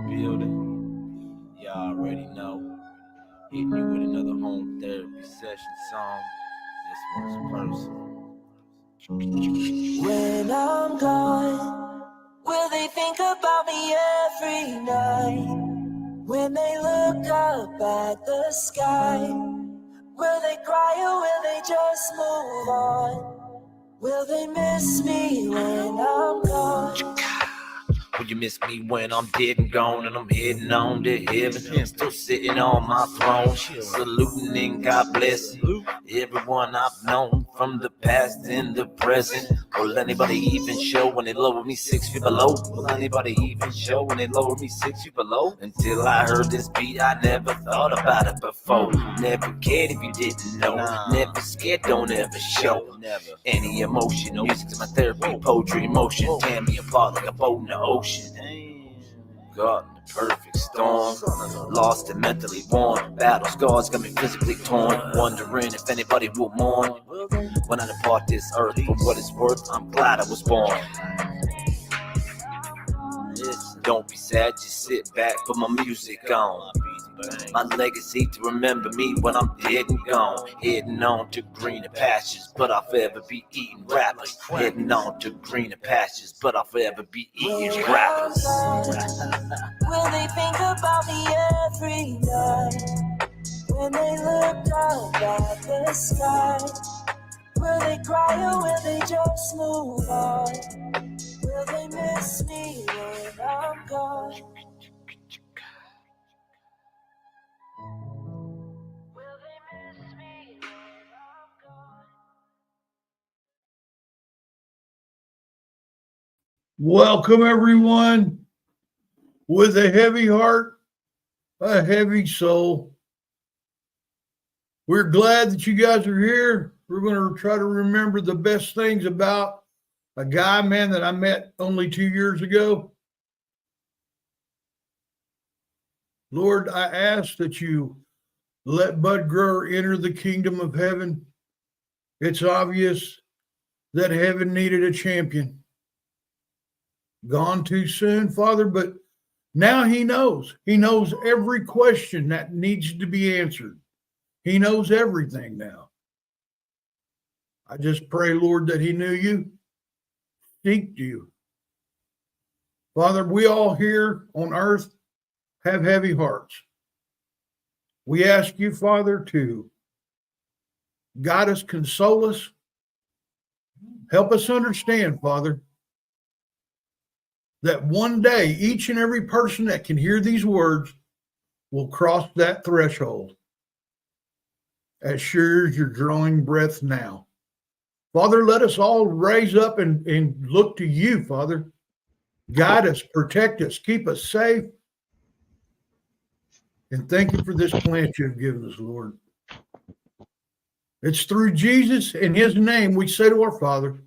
building. Y'all already know. Hitting you with another home therapy session song. This one's personal. When I'm gone, will they think about me every night? When they look up at the sky, will they cry or will they just move on? Will they miss me when I'm gone? Will you miss me when I'm dead and gone and I'm heading on to heaven? Still sitting on my throne, saluting and God bless everyone I've known from the past and the present. Will anybody even show when they lower me 6 feet below? Will anybody even show when they lower me 6 feet below? Until I heard this beat, I never thought about it before. Never cared if you didn't know. Never scared, don't ever show any emotion. Music's my therapy, poetry, emotion. Tear me apart like a boat in the ocean. Caught in the perfect storm, lost and mentally worn. Battle scars got me physically torn, wondering if anybody will mourn when I depart this earth. For what it's worth, I'm glad I was born. Don't be sad, just sit back, put my music on. My legacy to remember me when I'm dead and gone. Heading on to greener pastures, but I'll forever be eating rappers. Heading on to greener pastures, but I'll forever be eating rappers. Will they think about me every night? When they look up at the sky, will they cry or will they just move on? Will they miss me when I'm gone? Will they miss me when I'm gone? Welcome, everyone, with a heavy heart, a heavy soul. We're glad that you guys are here. We're going to try to remember the best things about a guy, man, that I met only 2 years ago. Lord, I ask that you let Bud Grower enter the kingdom of heaven. It's obvious that heaven needed a champion. Gone too soon, Father, but now he knows. He knows every question that needs to be answered. He knows everything now. I just pray, Lord, that he knew you, seeked you. Father, we all here on earth have heavy hearts. We ask you, Father, to guide us, console us, help us understand, Father, that one day each and every person that can hear these words will cross that threshold as sure as you're drawing breath now. Father, let us all raise up and look to you, Father. Guide us, protect us, keep us safe. And thank you for this plant you have given us, Lord. It's through Jesus, in his name, we say to our Father,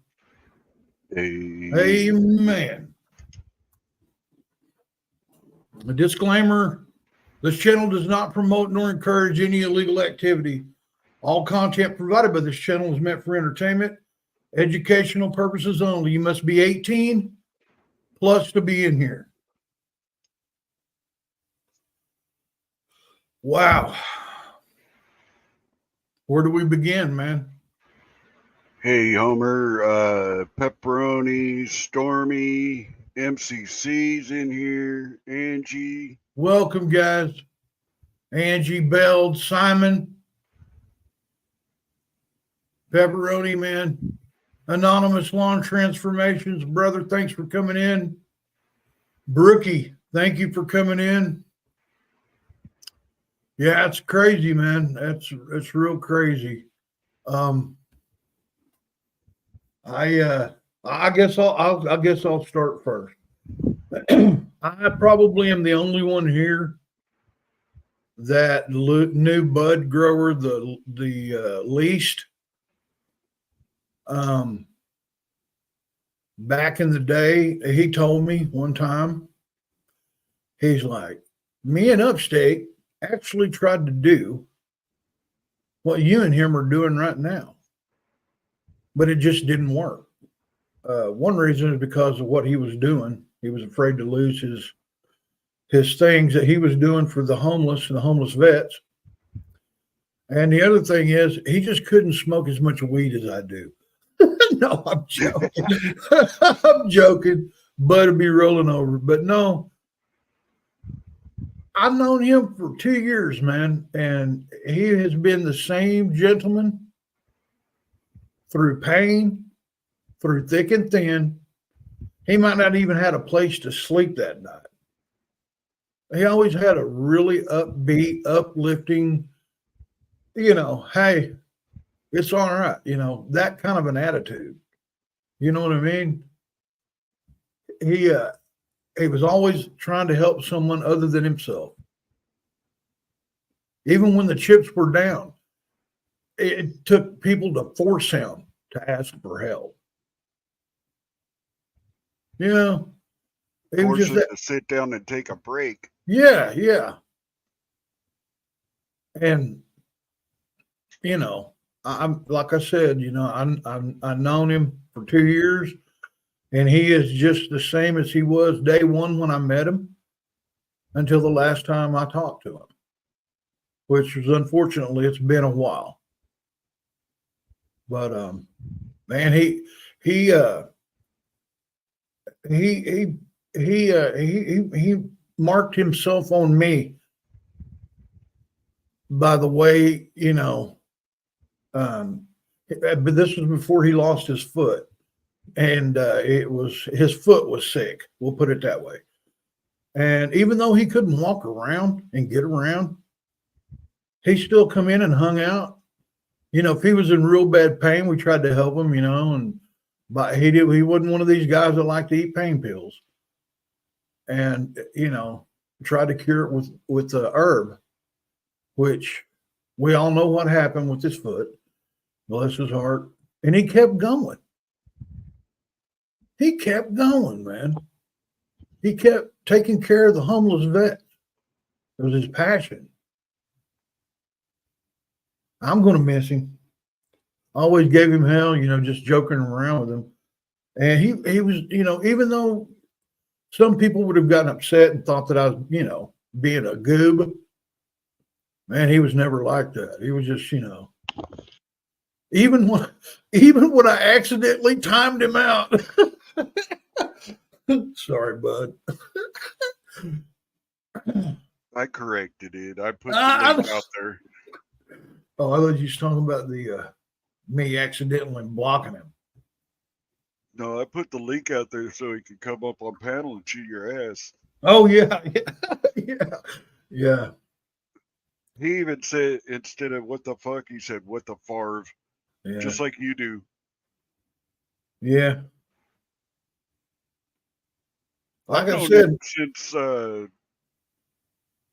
Amen. A disclaimer, this channel does not promote nor encourage any illegal activity. All content provided by this channel is meant for entertainment, educational purposes only. You must be 18 plus to be in here. Wow. Where do we begin, man? Hey, Homer, Pepperoni, Stormy, MCC's in here, Angie. Welcome, guys. Angie, Bell, Simon, Pepperoni, man. Anonymous Lawn Transformations, brother, thanks for coming in. Brookie, thank you for coming in. Yeah, it's crazy, man. That's real crazy. I guess I'll start first. I probably am the only one here that knew Bud Grower the least. Back in the day, he told me one time, he's like, me and Upstate actually tried to do what you and him are doing right now, but it just didn't work. One reason is because of what he was doing. He was afraid to lose his things that he was doing for the homeless and the homeless vets. And the other thing is, he just couldn't smoke as much weed as I do. No, I'm joking. I'm joking. Bud would be rolling over. But no, I've known him for 2 years, man. And he has been the same gentleman through pain, through thick and thin. He might not even had a place to sleep that night. He always had a really upbeat, uplifting, hey, it's all right, that kind of an attitude. You know what I mean? He uh he was always trying to help someone other than himself. Even when the chips were down, it took people to force him to ask for help. You know, it was Force just him that. to sit down and take a break. Yeah, yeah. And I'm like I said, I've known him for 2 years, and he is just the same as he was day one when I met him until the last time I talked to him, which was unfortunately it's been a while. But man, he uh he he marked himself on me by the way, um, but this was before he lost his foot, and it was his foot was sick. We'll put it that way. And even though he couldn't walk around and get around, he still come in and hung out. If he was in real bad pain, we tried to help him. And but he wasn't one of these guys that like to eat pain pills, and tried to cure it with the herb, which we all know what happened with his foot. Bless his heart, and he kept going. He kept going, man. He kept taking care of the homeless vet. It was his passion. I'm going to miss him. I always gave him hell, just joking around with him. And he was, even though some people would have gotten upset and thought that I was, being a goob, man, he was never like that. He was just, even when even when I accidentally timed him out. Sorry, bud. I corrected it. I put the I link out there. Oh, I thought you was talking about the me accidentally blocking him. No, I put the link out there so he could come up on panel and chew your ass. Oh yeah, yeah, yeah. He even said, instead of what the fuck, he said, what the farv, Yeah, just like you do. yeah. Like I've I known him said, since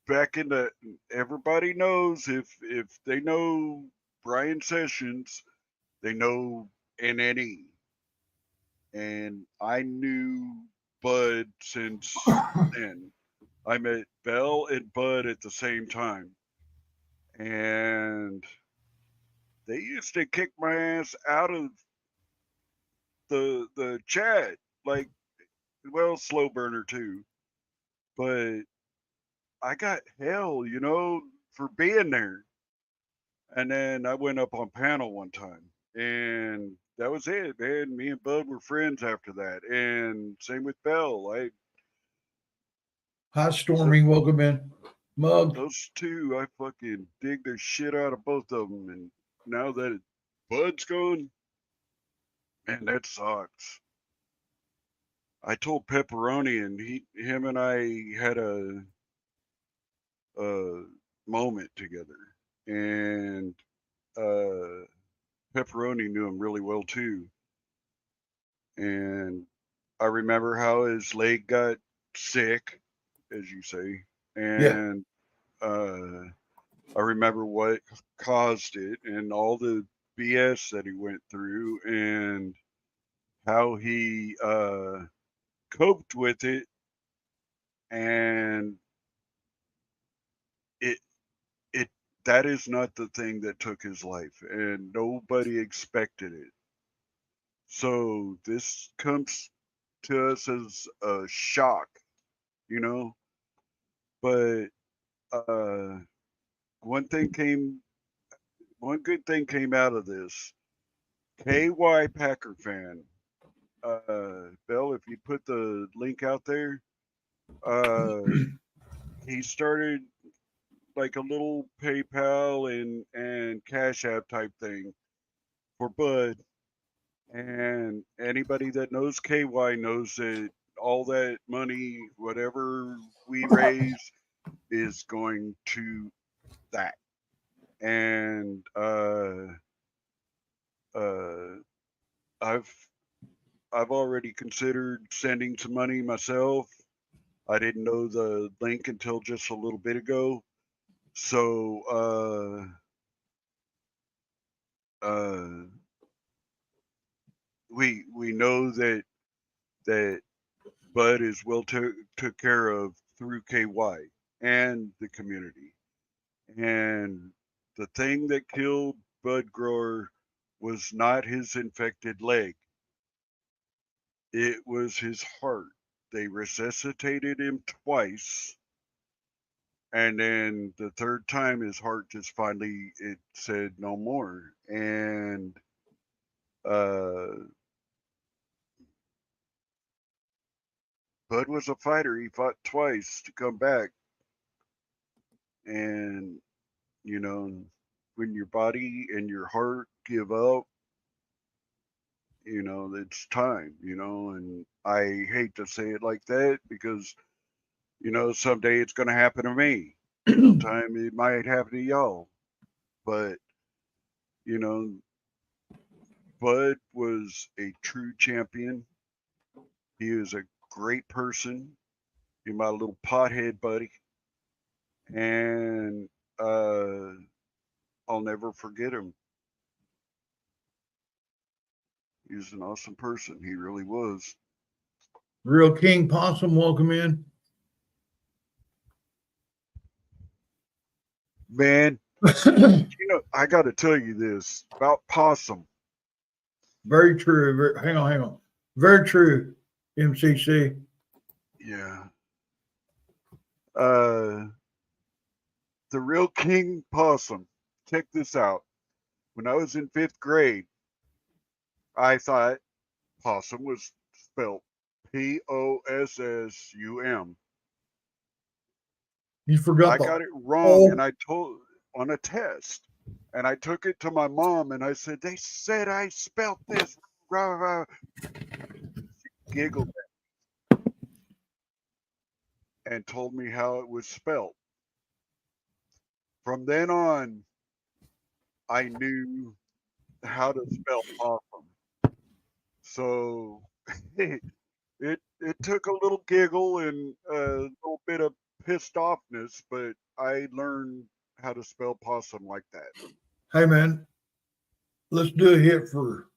back in the. Everybody knows if they know Brian Sessions, they know NNE, and I knew Bud since then. I met Bell and Bud at the same time, and they used to kick my ass out of the chat, like, well, slow burner too, but I got hell, for being there. And then I went up on panel one time, and that was it, man. Me and Bud were friends after that, and same with Bell. hi Stormy, welcome in. Mug. Those two, I fucking dig the shit out of both of them, and now that Bud's gone, man, that sucks. I told Pepperoni, and him and I had a moment together, and uh, Pepperoni knew him really well too. And I remember how his leg got sick, as you say, Yeah. and I remember what caused it and all the BS that he went through and how he coped with it, and it it that is not the thing that took his life, and nobody expected it. So this comes to us as a shock, you know. But one good thing came out of this. KY Packer fan. Bill, if you put the link out there, he started like a little PayPal and Cash App type thing for Bud. And anybody that knows KY knows that all that money, whatever we raise, is going to that. And I've already considered sending some money myself. I didn't know the link until just a little bit ago. So we know that Bud is well took care of through KY and the community. And the thing that killed Bud Grower was not his infected leg. It was his heart. They resuscitated him twice. And then the third time, his heart just finally, it said no more. And Bud was a fighter. He fought twice to come back. And, you know, when your body and your heart give up, you know, it's time, you know, and I hate to say it like that because, you know, someday it's going to happen to me. Sometime it might happen to y'all. But, you know, Bud was a true champion. He was a great person. He's my little pothead buddy. And I'll never forget him. He was an awesome person. He really was. Real King Possum, welcome in. Man, you know, I got to tell you this about Possum. Very true. Hang on. Very true, MCC. Yeah. The Real King Possum. Check this out. When I was in 5th grade, I thought possum was spelled Possum. You forgot I got it wrong, and I told on a test, and I took it to my mom, and I said, "They said I spelled this." Rah, rah. She giggled and told me how it was spelled. From then on, I knew how to spell possum. So it took a little giggle and a little bit of pissed offness, but I learned how to spell possum like that. Hey, man, let's do a hit for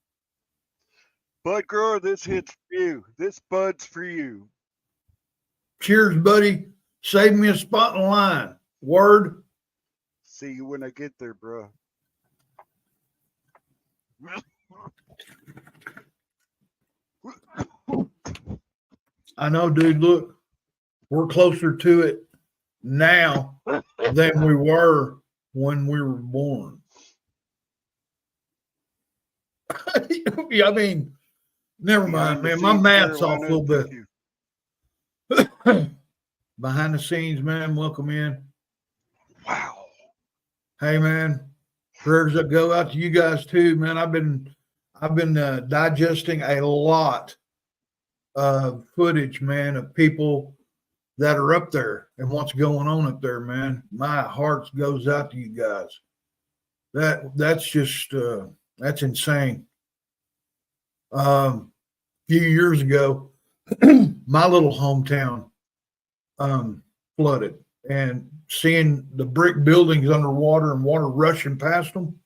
Bud Grower, this hit's for you. This Bud's for you. cheers, buddy. Save me a spot in line. Word. See you when I get there, bro. I know, dude. Look, we're closer to it now than we were when we were born. I mean, never mind, man. My math's off a little bit. Behind the scenes, man. Welcome in. Wow. Hey, man. Prayers that go out to you guys too, man. I've been digesting a lot of footage, man, of people that are up there and what's going on up there, man. My heart goes out to you guys. That's just that's insane. A few years ago, my little hometown flooded, and seeing the brick buildings underwater and water rushing past them,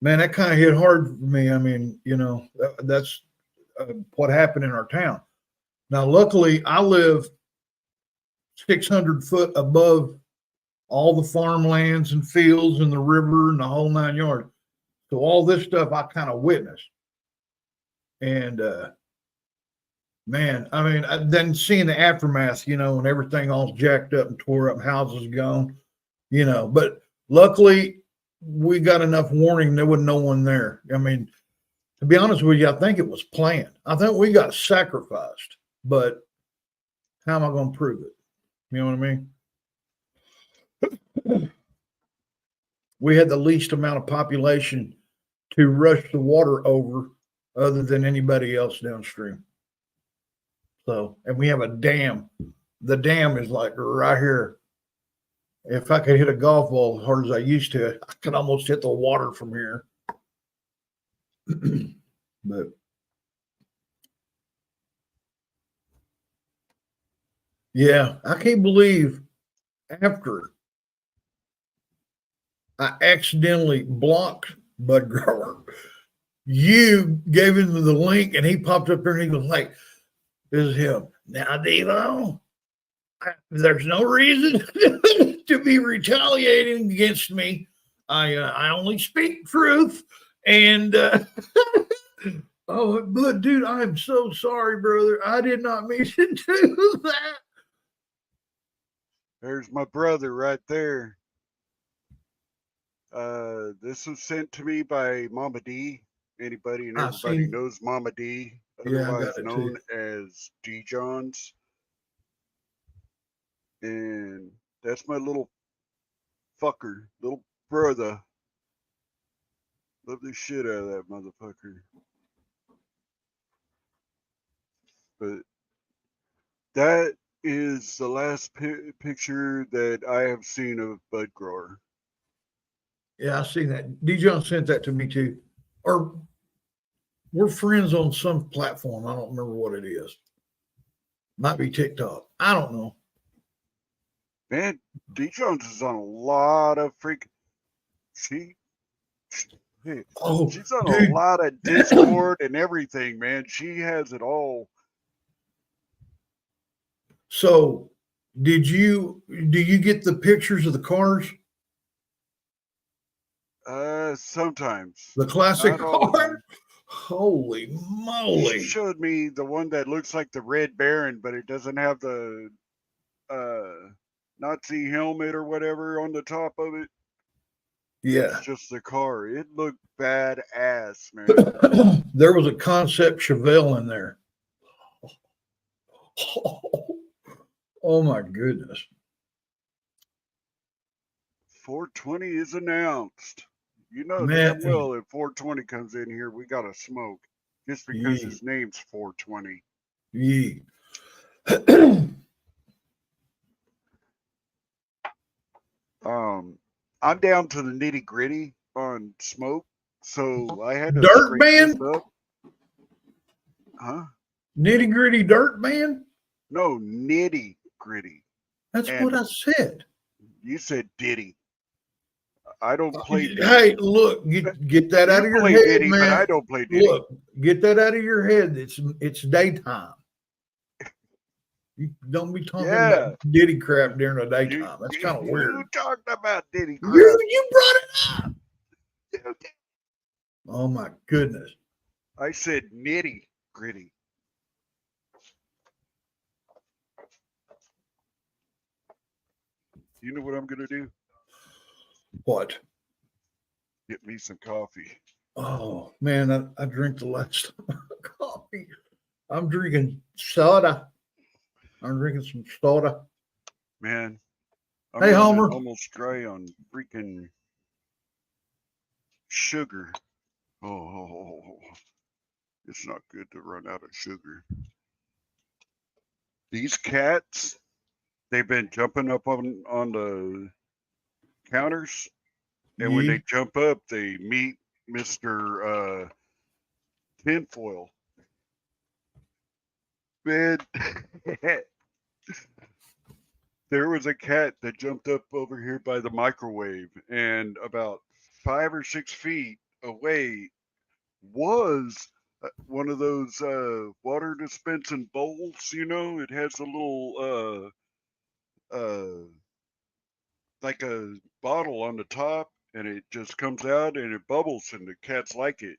man, that kind of hit hard for me. I mean, you know, that's what happened in our town. Now, luckily, I live 600 foot above all the farmlands and fields and the river and the whole 9 yards. So all this stuff I kind of witnessed. And Man, I mean, then seeing the aftermath, and everything all jacked up and tore up, houses gone, but luckily we got enough warning. There was no one there. I mean, to be honest with you, I think it was planned. I think we got sacrificed, but how am I going to prove it? You know what I mean? We had the least amount of population to rush the water over other than anybody else downstream. So, and we have a dam. The dam is like right here. If I could hit a golf ball as hard as I used to, I could almost hit the water from here. But yeah, I can't believe after I accidentally blocked Bud Grower, you gave him the link and he popped up there and he goes like, "This is him." Now, Devo, there's no reason to be retaliating against me. I only speak truth. And oh, but dude, I'm so sorry, brother. I did not mean to do that. There's my brother right there. This was sent to me by Mama D. Anybody and everybody knows Mama D, otherwise known as D Johns. And that's my little fucker, little brother. Love the shit out of that motherfucker. But that is the last picture that I have seen of Bud Grower. Yeah, I seen that. D. John sent that to me too. Or we're friends on some platform. I don't remember what it is. Might be TikTok. I don't know. Man, D. Jones is on a lot of she's on a lot of Discord and everything, man. She has it all. So, do you get the pictures of the cars? Sometimes. The classic car? Holy moly. She showed me the one that looks like the Red Baron, but it doesn't have the Nazi helmet or whatever on the top of it. Yeah. It's just the car. It looked badass, man. There was a concept Chevelle in there. Oh my goodness. 420 is announced. You know damn well if 420 comes in here, we gotta smoke. Just because his name's 420. Yeah. I'm down to the nitty gritty on smoke, so I had to Dirt band? this up. Huh? Nitty gritty dirt band? No, nitty gritty. That's what I said. You said Diddy. I don't play Diddy. Hey, look, get that out of your head, Diddy, man. But I don't play Diddy. Look, get that out of your head. It's daytime. You don't be talking about Diddy crap during the daytime. That's kind of weird. You talked about Diddy crap. You brought it up. Oh my goodness. I said nitty gritty. You know what I'm gonna do? What? Get me some coffee. Oh man, I drink the last coffee. I'm drinking soda. I'm drinking some soda. Man, hey Homer, almost dry on freaking sugar. Oh, it's not good to run out of sugar. These cats, they've been jumping up on the counters, and when they jump up, they meet Mr. Tinfoil. Man, there was a cat that jumped up over here by the microwave, and about 5 or 6 feet away was one of those water dispensing bowls. You know, it has a little like a bottle on the top, and it just comes out and it bubbles, and the cats like it.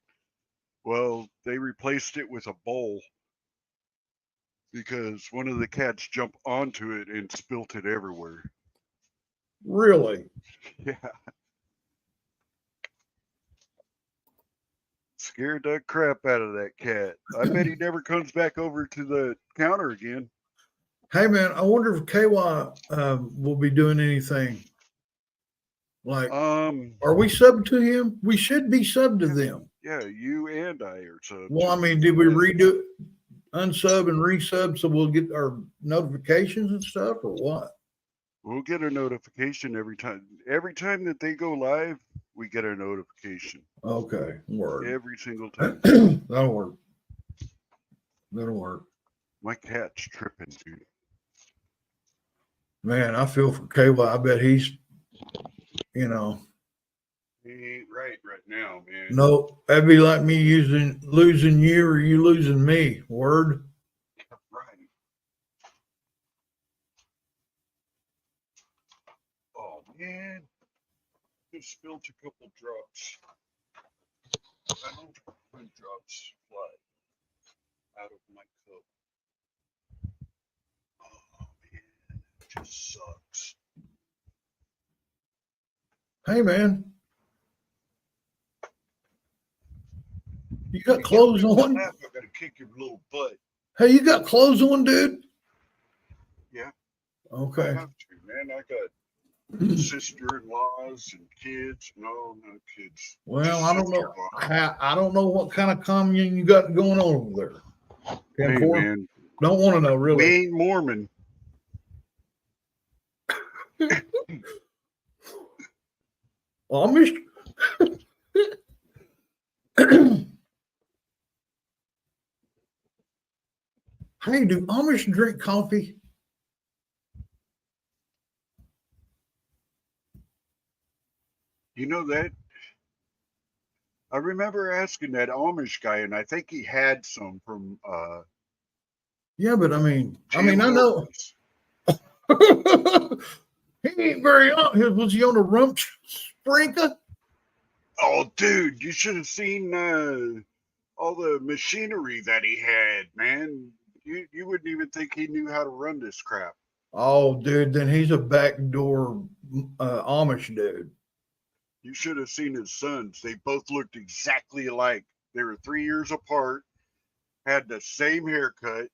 Well, they replaced it with a bowl. because one of the cats jumped onto it and spilt it everywhere. Really? Yeah. Scared the crap out of that cat. I bet he never comes back over to the counter again. Hey, man, I wonder if KY will be doing anything. Like, are we subbed to him? We should be subbed to them. Yeah, you and I are subbed. Well, I mean, did we redo unsub and resub so we'll get our notifications and stuff, or what? We'll get a notification every time. Every time that they go live, we get a notification. Okay, word. Every single time. That'll work. That'll work. My cat's tripping, dude. Man, I feel for KY. I bet he's, you know. He ain't right now, man. No, that'd be like me losing you or you losing me. Word. Right. Oh man, just spilled a couple drops. I don't want drops fly out of my cup. Oh man, it just sucks. Hey, man. You got clothes on? I gotta kick your little butt. Hey, you got clothes on, dude? Yeah. Okay. I have to, man. I got sister-in-laws and kids. No kids. Well, I don't know. I don't know what kind of commune you got going on over there. Hey, man. Don't want to know, really. We ain't Mormon. Amish? Hey, do Amish drink coffee? You know that? I remember asking that Amish guy, and I think he had some from. Yeah, but I mean, I Tim know. He ain't very on. Was he on a rump sprinkler? Oh, dude, you should have seen all the machinery that he had, man. You wouldn't even think he knew how to run this crap. Oh, dude, then he's a backdoor Amish dude. You should have seen his sons. They both looked exactly alike. They were 3 years apart, had the same haircut,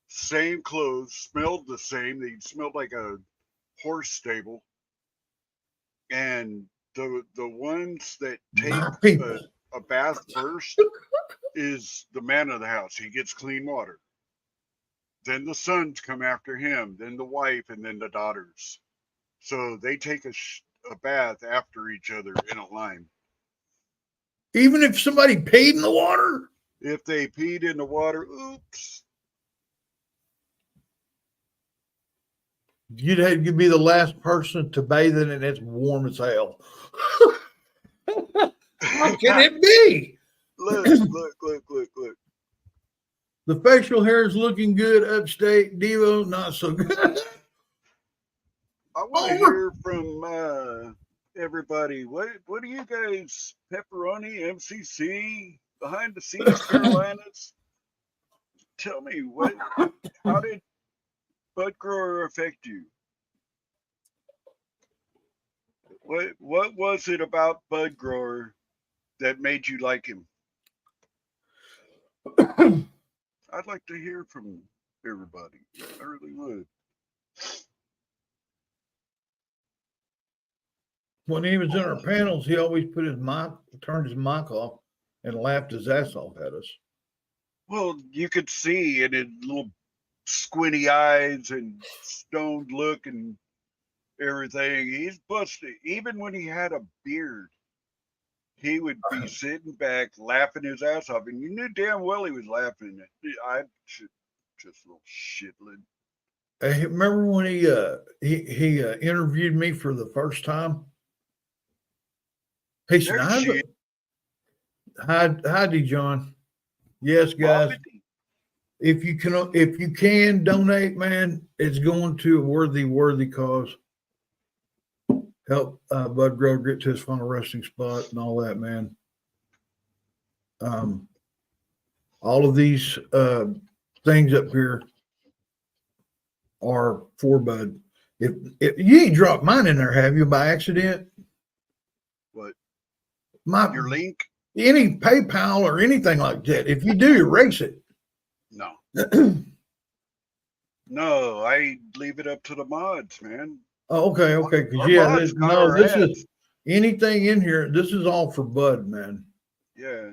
same clothes, smelled the same. They smelled like a horse stable. And the ones that take a bath first is the man of the house. He gets clean water. Then the sons come after him, then the wife, and then the daughters. So they take a bath after each other in a line. Even if somebody peed in the water? If they peed in the water, oops. You'd be the last person to bathe in it, and it's warm as hell. How can it be? Look. The facial hair is looking good upstate. Devo, not so good. I want to hear from everybody. What do you guys, Pepperoni, MCC, behind the scenes, Carolinas? Tell me, how did Bud Grower affect you? What was it about Bud Grower that made you like him? I'd like to hear from everybody. I really would. When he was in our panels, he always turned his mic off and laughed his ass off at us. Well, you could see in his little squinty eyes and stoned look and everything. He's busted. Even when he had a beard, he would be sitting back laughing his ass off, and you knew damn well he was laughing. I just a little shitlin. Hey, remember when he interviewed me for the first time? He said, "Hi, D. John. Yes, guys. If you can donate, man, it's going to a worthy cause. Help Bud Grower get to his final resting spot and all that, man. All of these things up here are for Bud. If you ain't dropped mine in there, have you, by accident? What? My Your link? any PayPal or anything like that. If you do, erase it. No. No, I leave it up to the mods, man. Oh, okay. Because Our mods got our this ass. is anything in here. This is all for Bud, man. Yeah.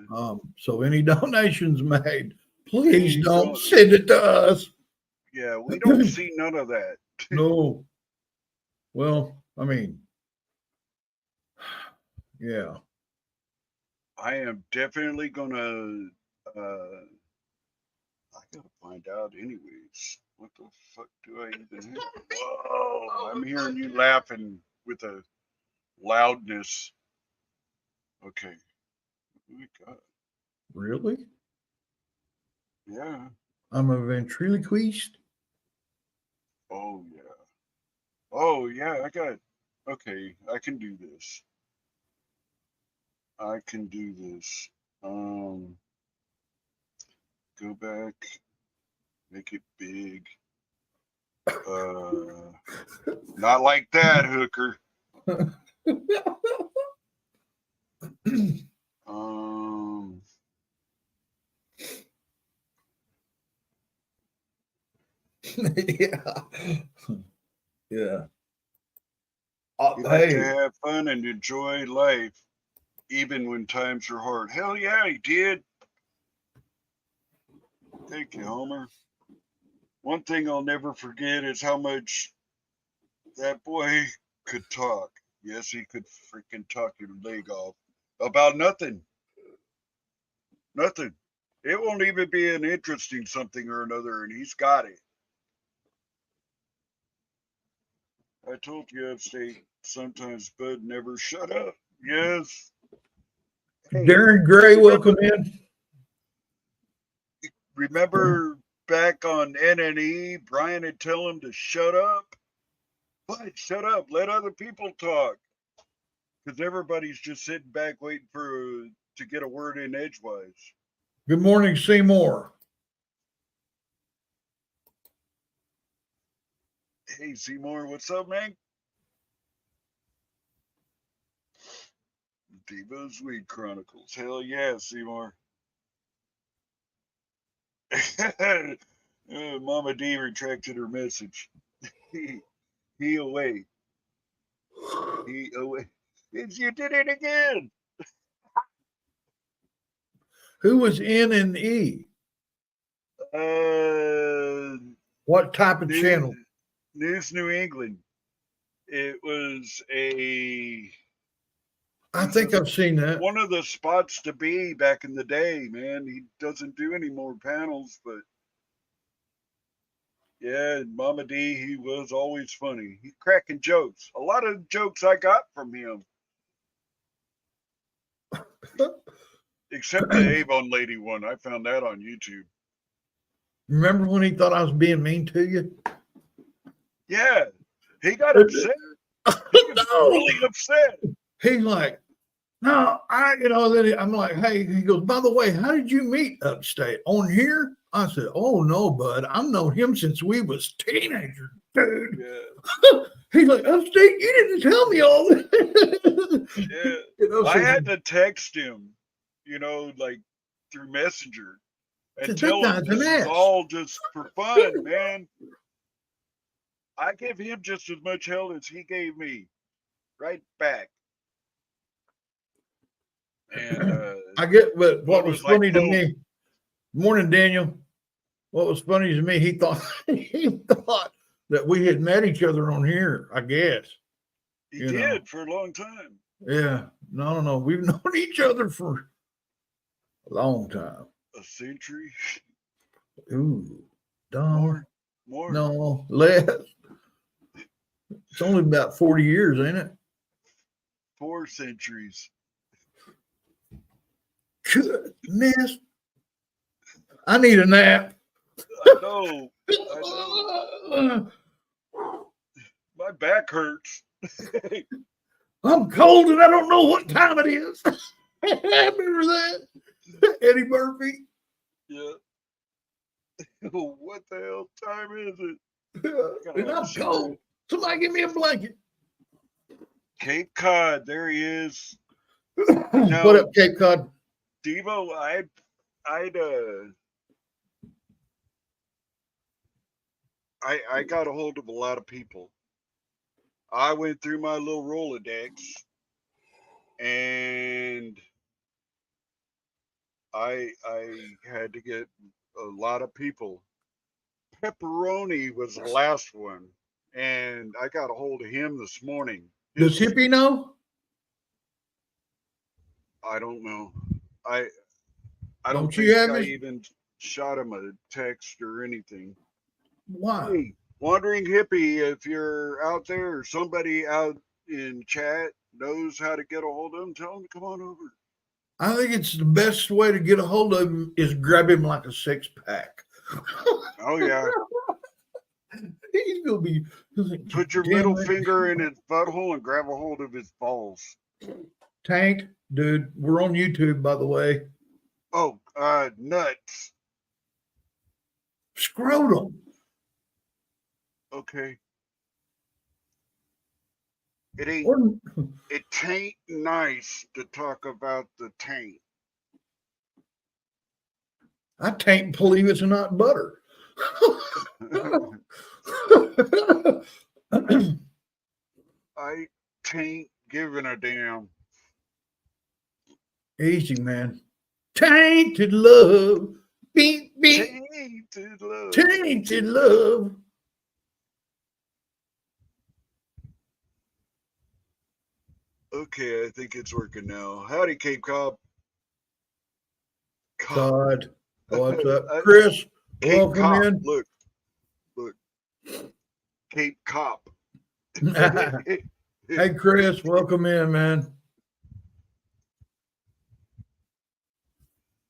So any donations made, please Please don't don't. send it to us. Yeah, we don't see none of that. No. Well, I mean, yeah. I am definitely gonna I gotta find out anyways. What the fuck do I even have? Whoa, I'm hearing you laughing with a loudness. Okay. What do we got? Really? Yeah. I'm a ventriloquist. Oh yeah. Oh yeah, I got okay, I can do this. I can do this. Go back, make it big. Not like that, hooker. Um, Yeah. Yeah. you like to Hey, have fun and enjoy life, even when times are hard. Hell yeah, he did. Thank you, Homer. One thing I'll never forget is how much that boy could talk. Yes, he could freaking talk your leg off about nothing. Nothing. It won't even be an interesting something or another, and he's got it. I told you upstate sometimes Bud never shut up. Yes. Hey, Darren Gray, welcome in. remember back on NNE, Brian would tell him to shut up? Bud, shut up. Let other people talk. Because everybody's just sitting back waiting to get a word in edgewise. Good morning, Seymour. Hey, Seymour, what's up, man? Devo's Weed Chronicles. Hell yeah, Seymour. Mama D retracted her message. He away. He away. You did it again. Who was N and E? What type of channel? News New England. It was I think I've seen that. one of the spots to be back in the day, man. He doesn't do any more panels, but yeah, Mama D, he was always funny. He's cracking jokes. A lot of jokes I got from him. Except the Avon lady one. I found that on YouTube. Remember when he thought I was being mean to you? Yeah. He got upset. He was really upset. He's like, no, I'm like, hey, he goes, by the way, how did you meet upstate? On here? I said, oh no, bud. I've known him since we was teenagers, dude. Yeah. He's like, upstate, you didn't tell me all this. Yeah. I had to text him, like through Messenger and tell him this is all just for fun, man. I give him just as much hell as he gave me. Right back. And I get, but what was funny to me, morning, Daniel. What was funny to me, he thought that we had met each other on here, I guess. He did for a long time. Yeah. No. We've known each other for a long time. A century? Ooh. Dumb. More? No, less. It's only about 40 years, ain't it? 4 centuries. Goodness. I need a nap. I know. My back hurts. I'm cold and I don't know what time it is. Remember that? Eddie Murphy. Yeah. What the hell time is it? And I'm cold. Somebody give me a blanket. Cape Cod, there he is. What up, Cape Cod? Devo, I got a hold of a lot of people. I went through my little Rolodex, and I had to get a lot of people. Pepperoni was the last one, and I got a hold of him this morning. Does Hippie know? I don't know. I don't Don't think you have I his? even shot him a text or anything. Why? Hey, Wandering Hippie, if you're out there or somebody out in chat knows how to get a hold of him, tell him to come on over. I think it's the best way to get a hold of him is grab him like a 6-pack. Oh yeah. He's gonna be like, Put your middle finger in his butthole and grab a hold of his balls. Tank, dude. We're on YouTube, by the way. Oh, nuts. Scrotum. Okay. It ain't. Or, It tain't nice to talk about the taint. I can't believe it's not butter. I tain't giving a damn. Easy, man. Tainted love. Beep, beep. Tainted love. Tainted love. Okay, I think it's working now. Howdy, Cape Cod. God. What's up? Chris, Cape welcome Cop. in. Look. Cape Cop. Hey, Chris, welcome in, man.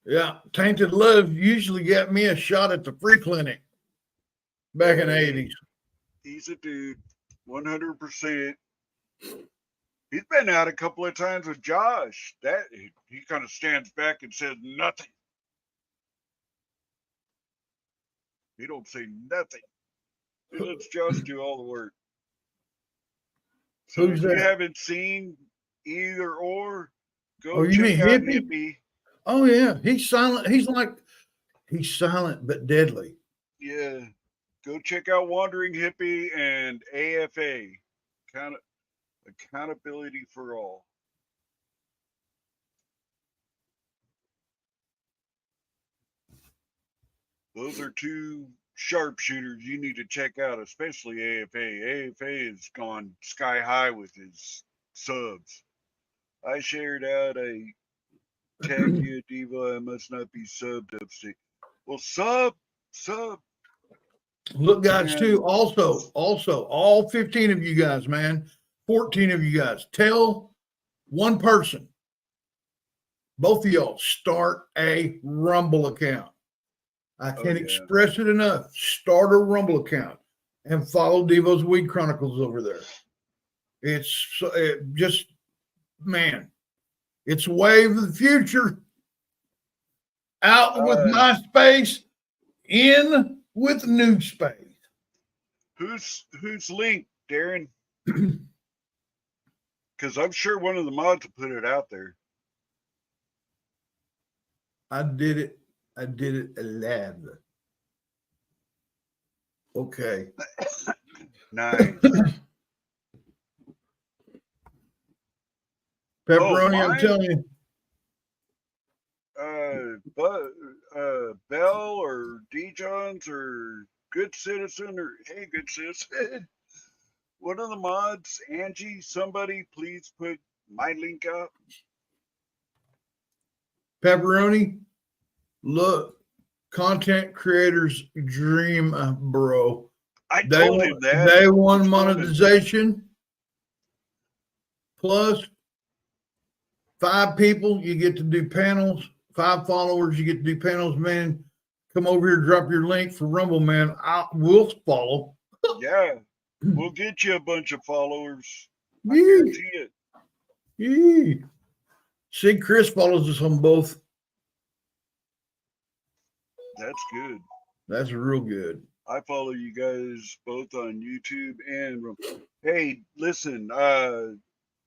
Yeah, Tainted Love usually got me a shot at the free clinic back in the 80s. He's a dude, 100%. He's been out a couple of times with Josh. That he kind of stands back and says nothing. He don't say nothing. He lets Josh do all the work. So Who's if you that? haven't seen either or, go Oh, you check mean out Hippie? Hippie. Oh, yeah. He's silent. He's silent but deadly. Yeah. Go check out Wandering Hippie and AFA. Accountability for all. Those are two sharpshooters you need to check out, especially AFA. AFA has gone sky high with his subs. I shared out a tag you, Devo. I must not be subbed upstate. Well, sub. Look, guys, Man. too. Also, all 15 of you guys, man, 14 of you guys, tell one person, both of y'all, start a Rumble account. I can't express it enough. Start a Rumble account and follow Devo's Weed Chronicles over there. It's just, man, it's wave of the future. Out with MySpace, in with new space. Who's linked, Darren? Because I'm sure one of the mods will put it out there. I did it alive. Okay. Nice. Pepperoni, I'm telling you. Bell or D Johns or Good Citizen or Hey Good Citizen. One of the mods, Angie, somebody please put my link up. Pepperoni, look, content creators dream, bro. I told him that. Day one monetization plus 5 people, you get to do panels. 5 followers, you get to do panels, man. Come over here, drop your link for Rumble, man. We'll follow. Yeah, we'll get you a bunch of followers. I guarantee it. Yee. See, Chris follows us on both. That's good. That's real good. I follow you guys both on YouTube and Rumble. Hey, listen,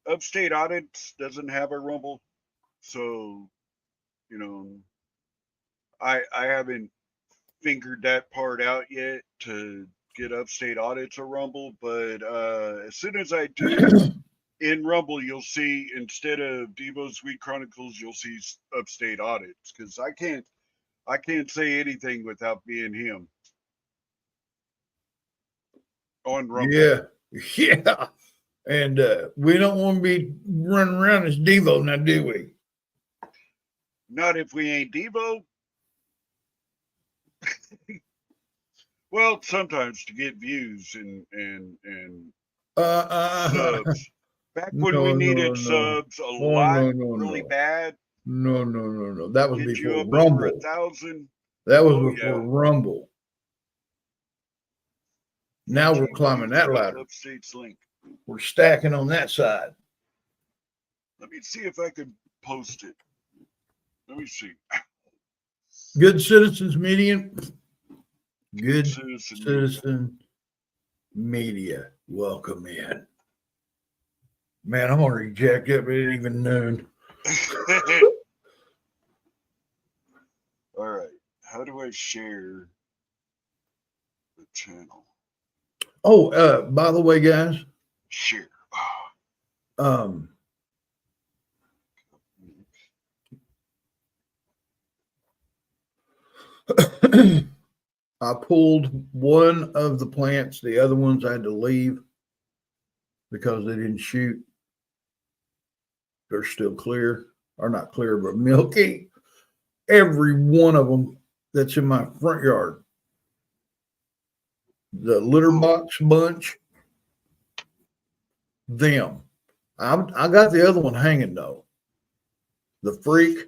Upstate Audits doesn't have a Rumble, so you know, I haven't figured that part out yet to get Upstate Audits a Rumble, but as soon as I do, in Rumble you'll see, instead of Devo's Sweet Chronicles, you'll see Upstate Audits, because I can't say anything without being him on Rumble. Yeah. Yeah. And we don't want to be running around as Devo now, do we? Not if we ain't Devo. Well, sometimes to get views and subs. Back when we needed subs a lot, really bad. No. That was Get you before up over Rumble. 1,000. That was before Rumble. Now we're climbing that ladder. Upstate's link. We're stacking on that side. Let me see if I can post it. Let me see. Good Citizens Media. Good Citizen Media. Welcome in. Man, I'm already jacked up. It ain't even noon. All right. How do I share the channel? Oh, by the way, guys. Share. I pulled one of the plants. The other ones I had to leave because they didn't shoot. They're still clear, or not clear, but milky. Every one of them that's in my front yard. The litter box bunch, them. I got the other one hanging though. The freak.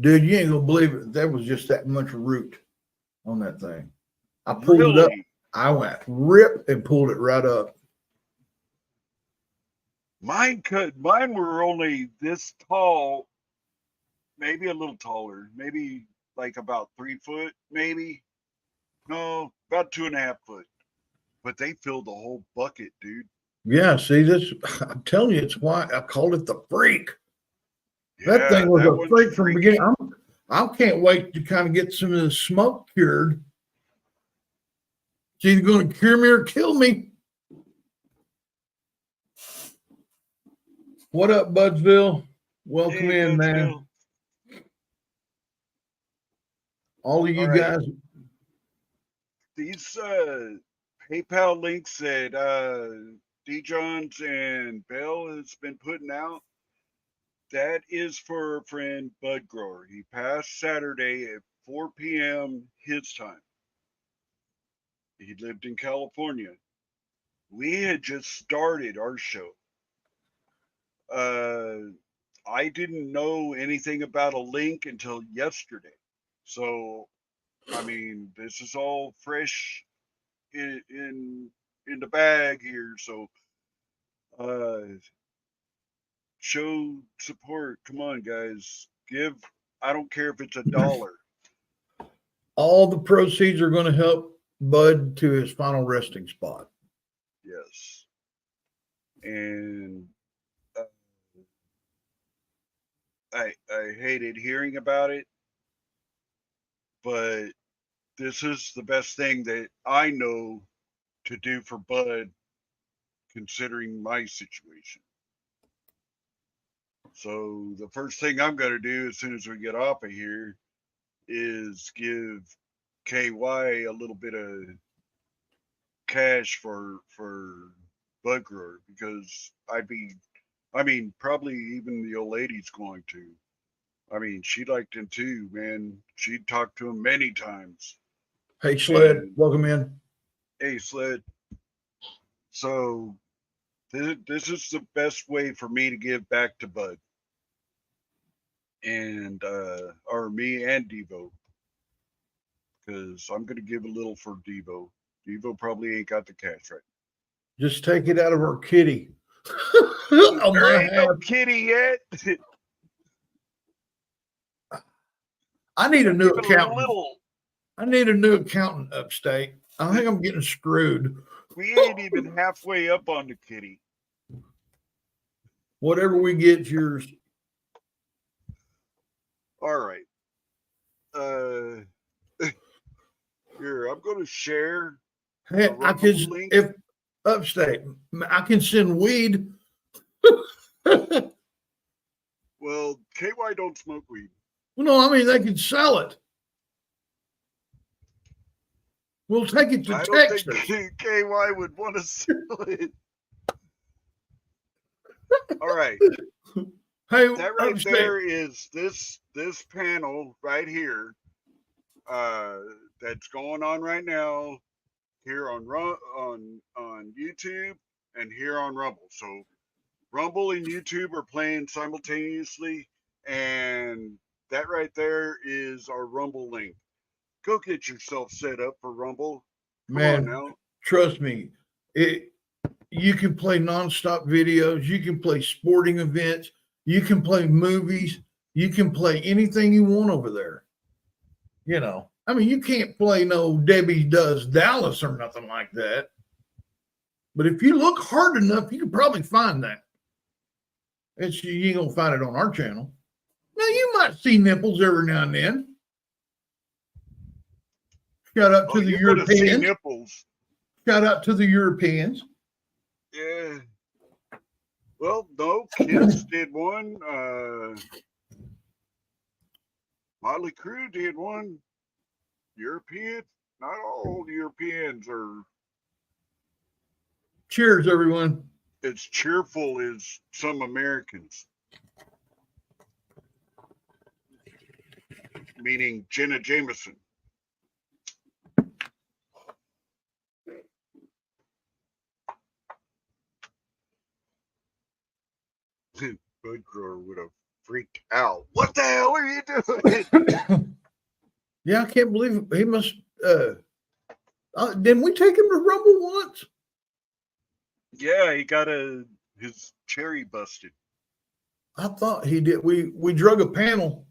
Dude, you ain't gonna believe it. There was just that much root on that thing. I pulled it up. I went rip and pulled it right up. Mine were only this tall, maybe a little taller, maybe like about 3 foot, maybe. No, about 2.5 foot. But they filled the whole bucket, dude. Yeah, see this. I'm telling you, it's why I called it the freak. Yeah, that thing was a freak from the beginning. I can't wait to kind of get some of the smoke cured. It's either going to cure me or kill me. What up, Budsville? Welcome in, Budsville. Man. All of you guys. These PayPal links that D. Johns and Bell has been putting out, that is for a friend, Bud Grower. He passed Saturday at 4 p.m. his time. He lived in California. We had just started our show. I didn't know anything about a link until yesterday. So, I mean, this is all fresh in the bag here. So, show support. Come on, guys. Give. I don't care if it's $1. All the proceeds are going to help Bud to his final resting spot. Yes. And I hated hearing about it, but this is the best thing that I know to do for Bud, considering my situation. So the first thing I'm going to do as soon as we get off of here is give KY a little bit of cash for Bud Grower, because probably even the old lady's going to. I mean, she liked him too, man. She talked to him many times. Hey, Sled, welcome in. Hey, Sled. So this is the best way for me to give back to Bud. And or me and Devo, because I'm gonna give a little for Devo. Devo probably ain't got the cash right. Just take it out of our kitty. There ain't no kitty yet. I need a new account. I need a new accountant upstate. I think I'm getting screwed. We ain't even halfway up on the kitty. Whatever we get's yours. All right. Here, I'm going to share. Hey, I can, link. if upstate, I can send weed. Well, KY don't smoke weed. No, I mean, they can sell it. We'll take it to I Texas. don't think KY would want to sell it. All right. Hey, That right upstate. there is this panel right here that's going on right now here on YouTube and here on Rumble. So Rumble and YouTube are playing simultaneously, and that right there is our Rumble link. Go get yourself set up for Rumble. Come Man, on now. Trust me, you can play nonstop videos, you can play sporting events, you can play movies, you can play anything you want over there. You know, I mean, you can't play no Debbie Does Dallas or nothing like that. But if you look hard enough, you can probably find that. You ain't gonna find it on our channel. Now you might see nipples every now and then. Shout out to the Europeans. Nipples. Shout out to the Europeans. Yeah. Well, no, Kiss did one. Motley Crue did one. European. Not all Europeans are. Cheers, everyone. As cheerful as some Americans. Meaning Jenna Jameson. Bud Grower would have freaked out. What the hell are you doing? Yeah, I can't believe he must. Didn't we take him to Rumble once? Yeah, he got his cherry busted. I thought he did. We drug a panel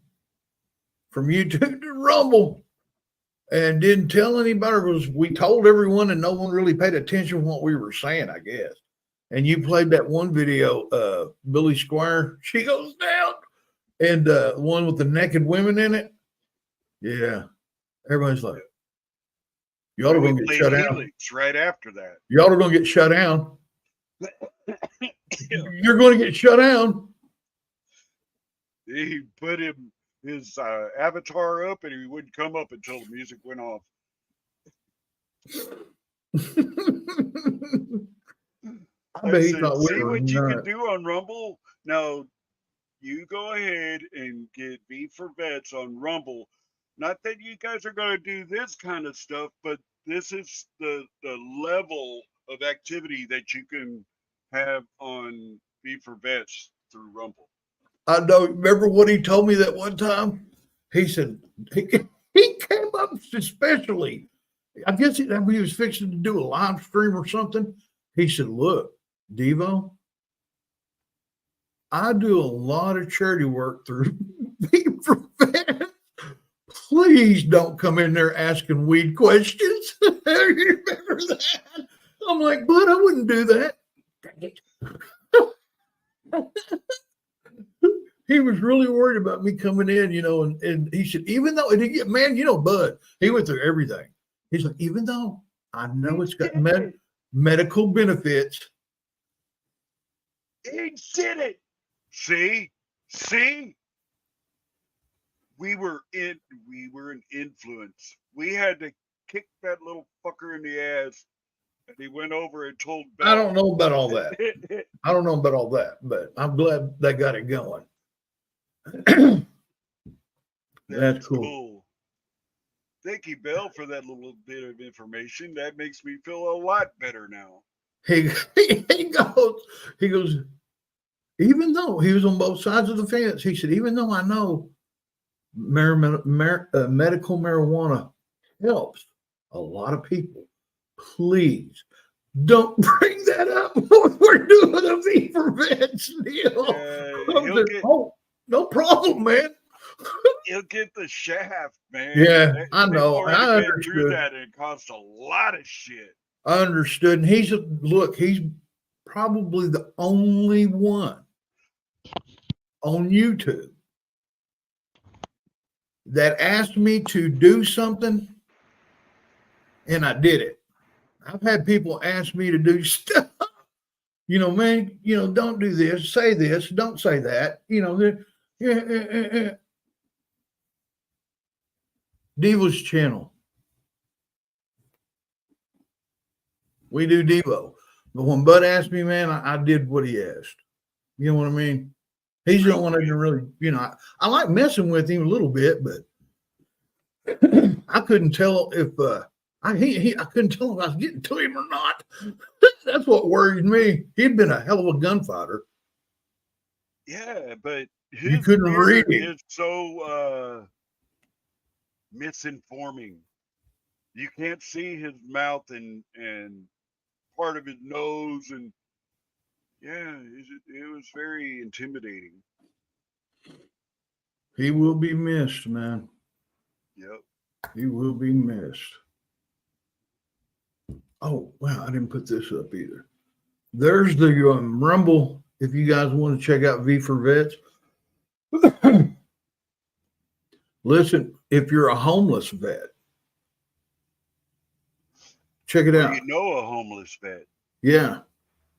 from YouTube to Rumble and didn't tell anybody. We told everyone and no one really paid attention to what we were saying, I guess. And you played that one video, Billy Squire, she goes down, and the one with the naked women in it. Yeah. Everybody's like, y'all are going to get shut down. Right after that. Y'all are going to get shut down. You're going to get shut down. He put his avatar up, and he wouldn't come up until the music went off. I bet he thought see what you can do on Rumble. Now, you go ahead and get V for Vets on Rumble. Not that you guys are going to do this kind of stuff, but this is the level of activity that you can have on V for Vets through Rumble. I know. Remember what he told me that one time? He said he came up especially. I guess he was fixing to do a live stream or something. He said, "Look, Devo, I do a lot of charity work through V for Vets. Please don't come in there asking weed questions." You remember that? I'm like, but I wouldn't do that. He was really worried about me coming in, you know, and he said, even though it didn't get, man, you know, Bud, he went through everything. He's like, even though I know it's got medical benefits. He did it. See? We were an influence. We had to kick that little fucker in the ass, and he went over and told Bell. I don't know about all that. But I'm glad they got it going. That's cool. Thank you, Bell, for that little bit of information. That makes me feel a lot better now. He goes, even though he was on both sides of the fence, he said, even though I know medical marijuana helps a lot of people, please don't bring that up when we're doing a V for Vets deal. Oh, no problem, man. He'll get the shaft, man. Yeah, They, I they've know. already I been through understood. that and it caused a lot of shit. I understood. And he's probably the only one on YouTube that asked me to do something and I did it. I've had people ask me to do stuff, man, don't do this, say this, don't say that, Devo's channel. We do Devo. But when Bud asked me, man, I did what he asked. You know what I mean? He's the one that can really, I like messing with him a little bit, but I couldn't tell if I couldn't tell if I was getting to him or not. That's what worried me. He'd been a hell of a gunfighter. Yeah, but You his couldn't read beard him. is so misinforming. You can't see his mouth and part of his nose, and yeah, it was very intimidating. He will be missed, man. Yep. He will be missed. Oh, wow, I didn't put this up either. There's the Rumble. If you guys want to check out V for Vets, listen, if you're a homeless vet, check it out. You know a homeless vet. Yeah.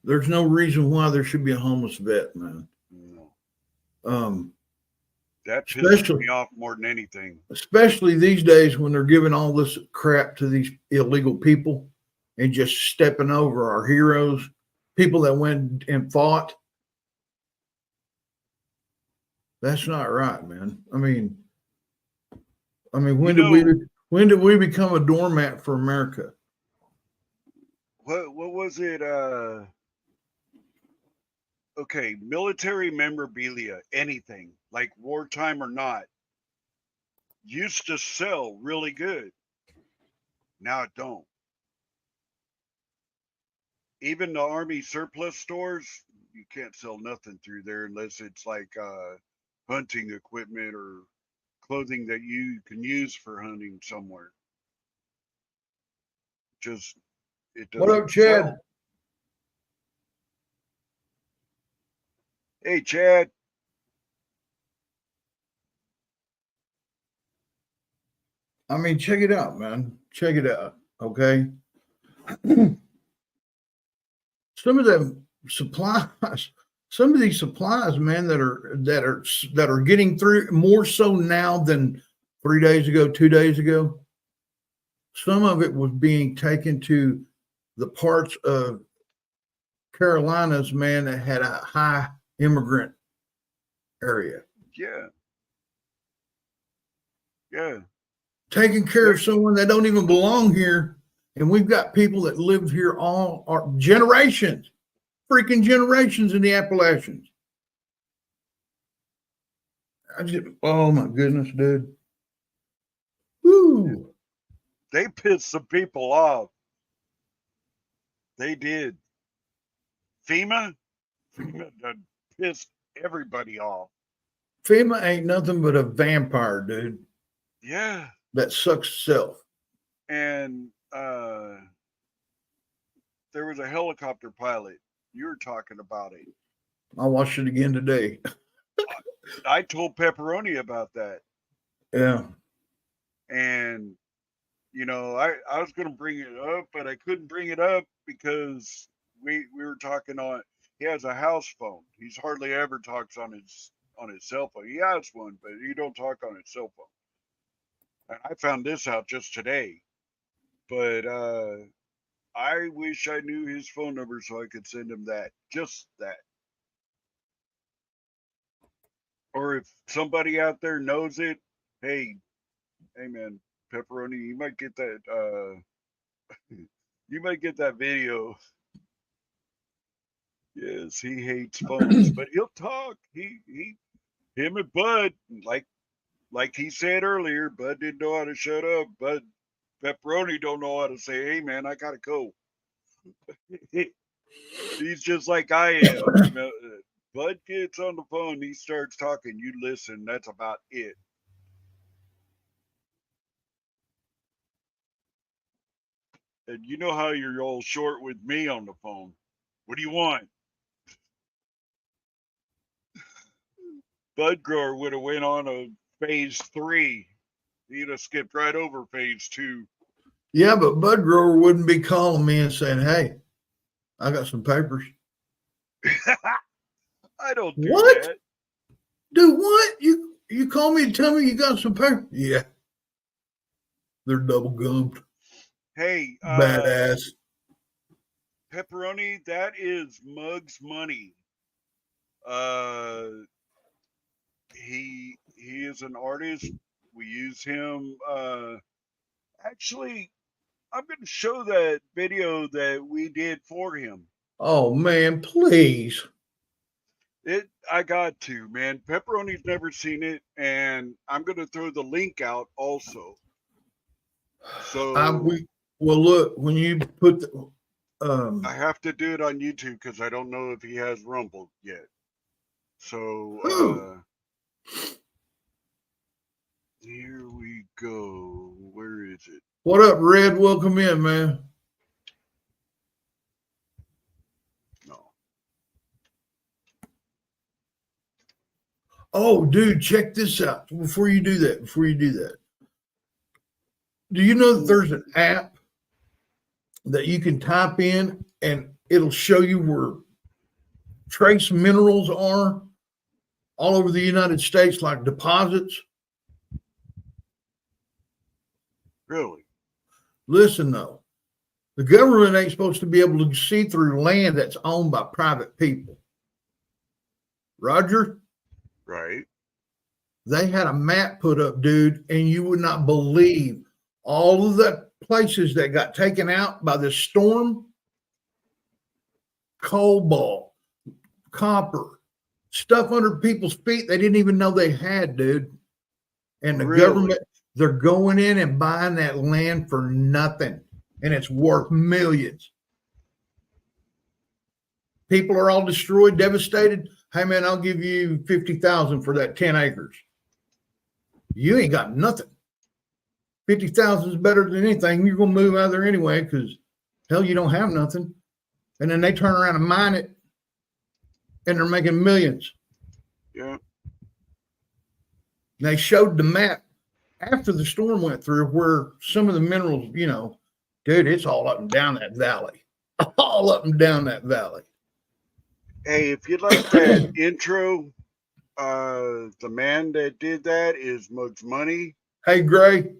There's no reason why there should be a homeless vet, man. No. That pisses me off more than anything. Especially these days when they're giving all this crap to these illegal people and just stepping over our heroes, people that went and fought. That's not right, man. I mean, when did we become a doormat for America? What was it? Okay, military memorabilia, anything like wartime or not, used to sell really good. Now it don't. Even the Army surplus stores, you can't sell nothing through there unless it's like hunting equipment or clothing that you can use for hunting somewhere. Just it doesn't. What up, Chad? Sell. Hey, Chad. I mean, check it out, man. Check it out. Okay. Some of them supplies, some of these supplies, man, that are getting through more so now than 3 days ago, 2 days ago. Some of it was being taken to the parts of Carolinas, man, that had a high immigrant area. Yeah. Yeah. Taking care of someone that don't even belong here. And we've got people that lived here all our generations, freaking generations in the Appalachians. Oh my goodness, dude. Woo. They pissed some people off. They did. FEMA done pissed everybody off. FEMA ain't nothing but a vampire, dude. Yeah. That sucks self. And there was a helicopter pilot. You were talking about it. I watched it again today. I told Pepperoni about that. Yeah. And, I was going to bring it up, but I couldn't bring it up because we were talking on, he has a house phone. He's hardly ever talks on his cell phone. He has one, but he don't talk on his cell phone. And I found this out just today. But I wish I knew his phone number so I could send him that. Just that. Or if somebody out there knows it, hey man, Pepperoni, you might get that you might get that video. Yes, he hates phones, but he'll talk. Him and Bud, like he said earlier, Bud didn't know how to shut up. Bud Pepperoni don't know how to say, hey man, I gotta go. He's just like I am. Bud gets on the phone, he starts talking, you listen, that's about it. And you know how you're all short with me on the phone. What do you want? Bud Grower would have went on a phase 3. He'd have skipped right over phase 2. Yeah, but Bud Grower wouldn't be calling me and saying, "Hey, I got some papers." I don't do What? that. Do what? You call me and tell me you got some papers? Yeah. They're double gummed. Hey, Badass. Pepperoni, that is Mug's money. He is an artist. We use him. Actually, I'm going to show that video that we did for him. Oh man, please. I got to, man. Pepperoni's never seen it, and I'm going to throw the link out also. So well, look, when you put the I have to do it on YouTube because I don't know if he has Rumble yet. So here we go. Where is it? What up, Red? Welcome in, man. No. Oh, dude, check this out. Before you do that, do you know that there's an app that you can type in and it'll show you where trace minerals are all over the United States, like deposits? Really? Listen, though, the government ain't supposed to be able to see through land that's owned by private people. Roger? Right. They had a map put up, dude, and you would not believe all of the places that got taken out by this storm. Cobalt, copper, stuff under people's feet they didn't even know they had, dude. And the government, they're going in and buying that land for nothing, and it's worth millions. People are all destroyed, devastated. Hey, man, I'll give you 50,000 for that 10 acres. You ain't got nothing. 50,000 is better than anything. You're going to move out there anyway because, hell, you don't have nothing. And then they turn around and mine it, and they're making millions. Yeah. They showed the map after the storm went through where some of the minerals, dude, it's all up and down that valley. All up and down that valley. Hey, if you'd like that intro, the man that did that is Mug's Money. Hey, Gray.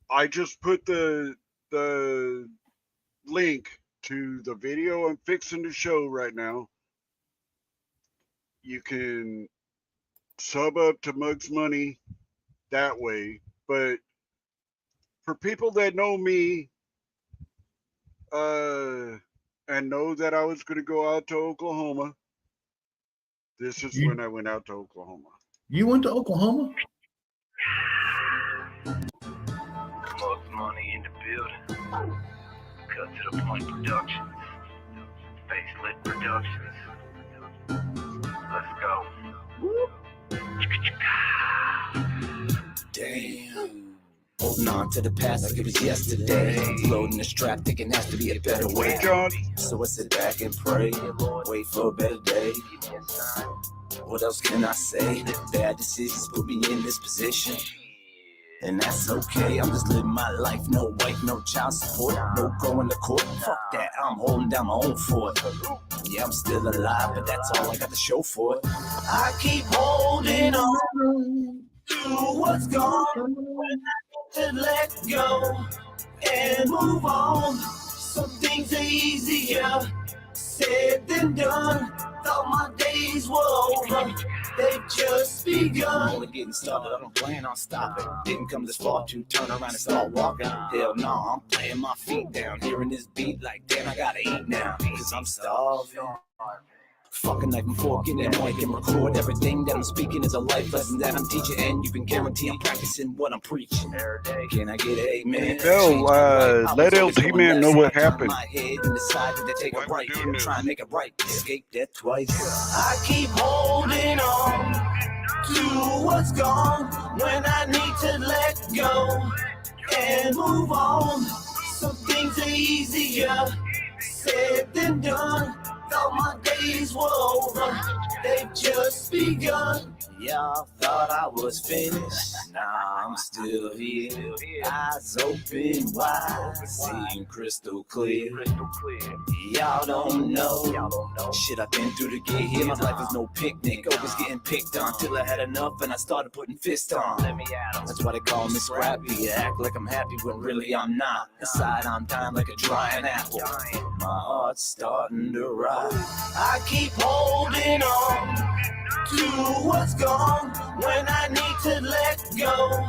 I just put the link to the video I'm fixing to show right now. You can sub up to Mug's Money that way. But for people that know me and know that I was going to go out to Oklahoma, this is when I went out to Oklahoma. You went to Oklahoma? Mug's Money in the building. Cut to the point Productions. Facelit Productions. Let's go. Damn. Holding on to the past like it was yesterday. Loading this trap thinking has to be a better way. So I sit back and pray. Wait for a better day. What else can I say? Bad decisions put me in this position. And that's okay, I'm just living my life. No wife, no child support, no going to court. Fuck that, I'm holding down my own fort. Yeah, I'm still alive, but that's all I got to show for it. I keep holding on to what's gone. When I need to let go and move on. Some things are easier said than done. Thought my days were over, they've just begun. Only getting started, I don't plan on stopping. Didn't come this far to turn around and start walking. Hell no, I'm playing my feet down. Hearing this beat like, damn, I gotta eat now. Cause I'm starving. Fucking knife and fork, get that mic and record. Everything that I'm speaking is a life lesson that I'm teaching. And you can guarantee I'm practicing what I'm preaching. Can I get a amen? No, let LT Man know what happened. Why we're doing this? Try and make it right. Escape death twice. I keep holding on to what's gone when I need to let go and move on. Some things are easier said than done. Thought my days were over, they've just begun. Y'all thought I was finished. Nah, I'm still here. Eyes open wide, seeing crystal clear. Y'all don't know shit I've been through to get here. My life is no picnic, always getting picked on till I had enough and I started putting fists on. That's why they call me scrappy. I act like I'm happy when really I'm not. Inside I'm dying like a drying apple. My heart's starting to rise. I keep holding on to what's gone when I need to let go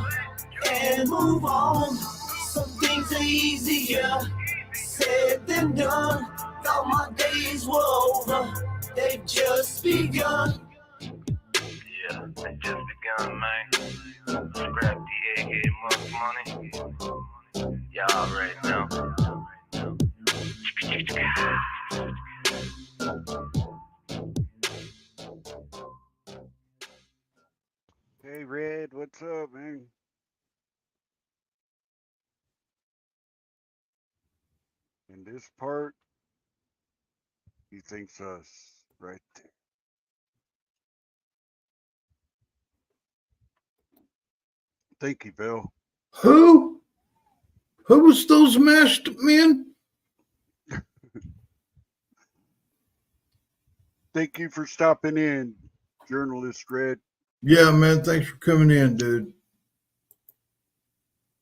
and move on. Some things are easier said than done. Thought my days were over, they've just begun. Yeah, they just begun, man. Scrap the aka Monk Money. Y'all already know. Hey, Red, what's up, man? In this part, he thinks us right there. Thank you, Bill. Who? Who was those masked men? Thank you for stopping in, journalist Red. Yeah, man. Thanks for coming in, dude.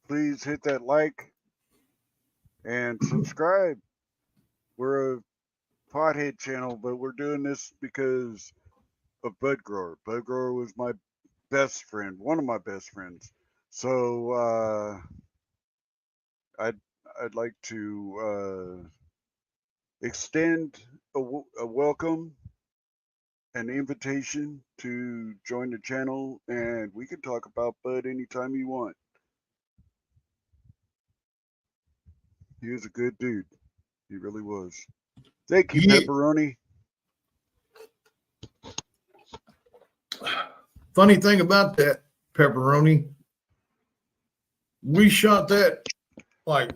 Please hit that like and subscribe. We're a pothead channel, but we're doing this because of Bud Grower. Bud Grower was my best friend, one of my best friends. So I'd like to extend a welcome, an invitation to join the channel, and we can talk about Bud anytime you want. He was a good dude. He really was. Thank you, Yeah. Pepperoni. Funny thing about that, Pepperoni, we shot that like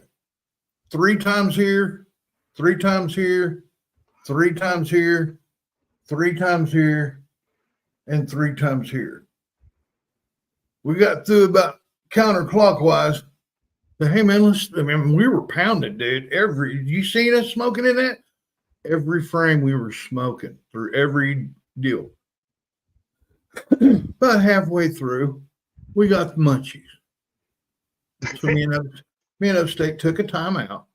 3 times here, 3 times here, 3 times here, 3 times here, and 3 times here. We got through about counterclockwise. But hey man, we were pounded, dude. You seen us smoking in that? Every frame we were smoking through every deal. About halfway through, we got the munchies. So me and Upstate took a time out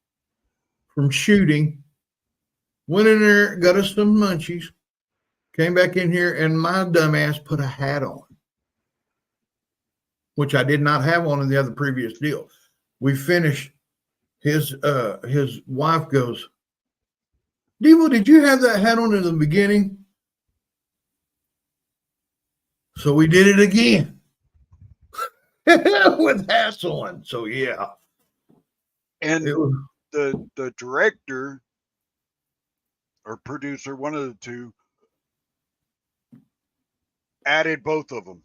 from shooting, went in there, got us some munchies, came back in here, and my dumbass put a hat on, which I did not have on in the other previous deal. We finished. His wife goes, Devo, did you have that hat on in the beginning? So we did it again with hats on. So yeah. And It was, the director or producer, one of the two, added both of them,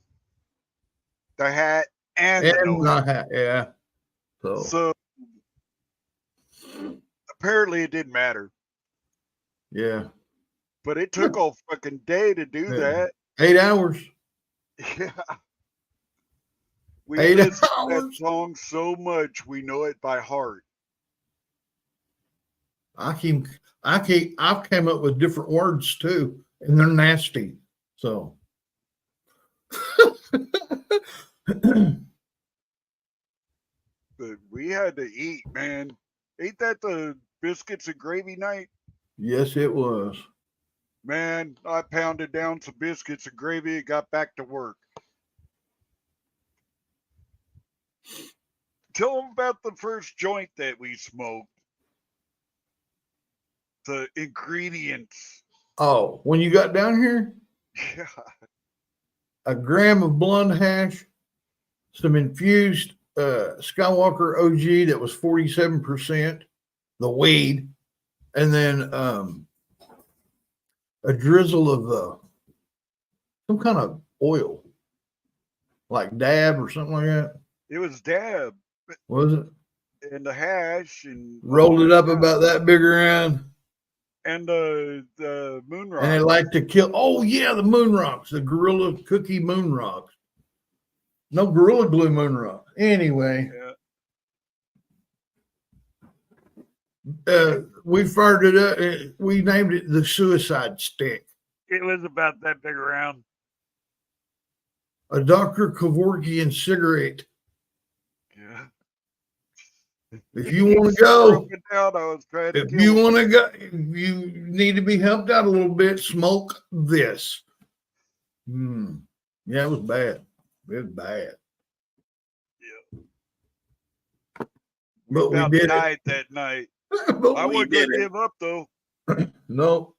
the hat and the no hat. hat, yeah. So apparently it didn't matter, yeah. but it took all fucking day to do that. 8 hours. Yeah. We 8 listened to that hours. song so much we know it by heart. I've came up with different words too, and they're nasty. So But we had to eat, man. Ain't that the biscuits and gravy night? yes, it was. Man, I pounded down some biscuits and gravy and got back to work. Tell them about the first joint that we smoked. The ingredients. Oh, when you got down here, Yeah. a gram of blonde hash, some infused Skywalker OG that was 47%, the weed, and then a drizzle of some kind of oil, like dab or something like that. It was dab. Was it? and the hash and rolled it up about that big around. And the moon rock. And they like to kill. Oh yeah, the moon rocks, the gorilla cookie moon rocks. No, gorilla glue moon rock. Anyway, we fired it up. We named it the suicide stick. It was about that big around. A Dr. Kevorkian cigarette. Yeah. If you want to go, if you want to go, you need to be helped out a little bit. Smoke this. Yeah, it was bad. It was bad. Yeah. But we did died that night. I wasn't gonna give up though. No.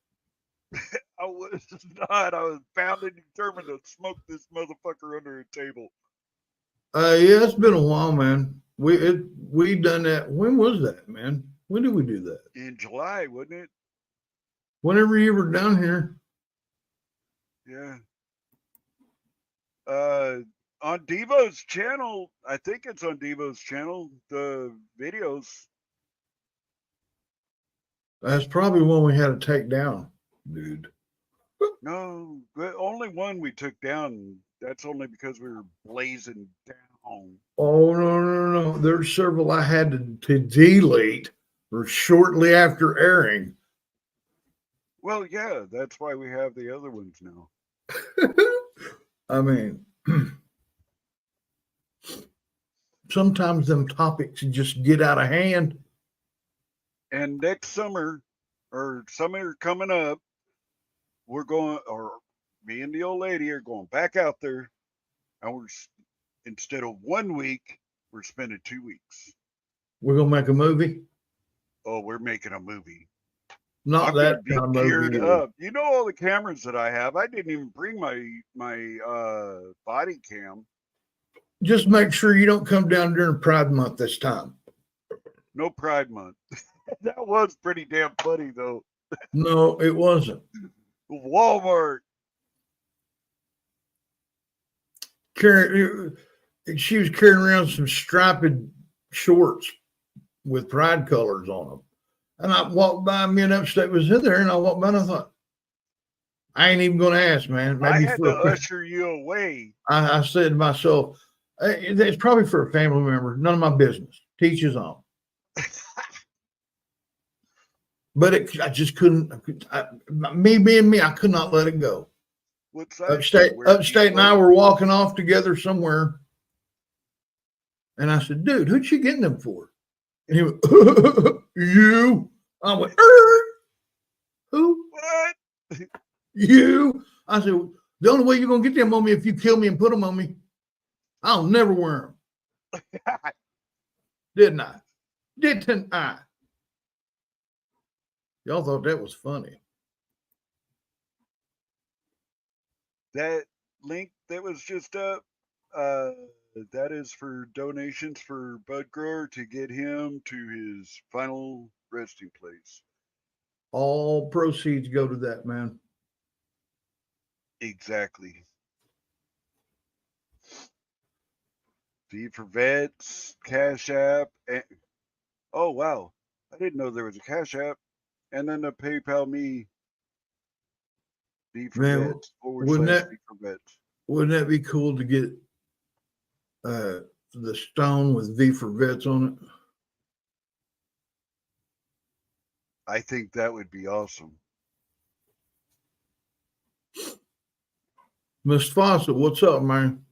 I was not. I was bound and determined to smoke this motherfucker under a table. Yeah, it's been a while, man. We done that. When was that, man? When did we do that? In July, wasn't it? Whenever you were down here. Yeah. On Devo's channel, I think it's on Devo's channel, the videos. That's probably one we had to take down, dude. No, the only one we took down. That's only because we were blazing down. Oh no! There's several I had to delete or shortly after airing. Well, yeah, that's why we have the other ones now. I mean, sometimes them topics just get out of hand. And next summer, or summer coming up, we're going, or me and the old lady are going back out there, and we're, instead of 1 week, we're spending 2 weeks. We're gonna make a movie. Oh, we're making a movie. Not that kind of geared movie. Up. You know all the cameras that I have. I didn't even bring my body cam. Just make sure you don't come down during Pride Month this time. No Pride Month. That was pretty damn funny though. No, it wasn't. Walmart. She was carrying around some striped shorts with pride colors on them. And I walked by, me and Upstate was in there, and I walked by and I thought, I ain't even going to ask, man. Maybe I had to usher you away. I said to myself, it's probably for a family member. None of my business. Teach his own. But I just couldn't. Me being me, I could not let it go. Upstate and I were walking off together somewhere. And I said, dude, who'd you getting them for? And he went, you. I went, who? What? You. I said, the only way you're going to get them on me if you kill me and put them on me. I'll never wear them. Didn't I? Didn't I? Y'all thought that was funny. That link that was just up, that is for donations for Bud Grower to get him to his final resting place. All proceeds go to that, man. Exactly. V for Vets, Cash App. And, oh, wow. I didn't know there was a Cash App. And then the PayPal me. V for Vets. / V for Vets. Wouldn't that be cool to get the stone with V for Vets on it? I think that would be awesome. Miss Fawcett, what's up, man?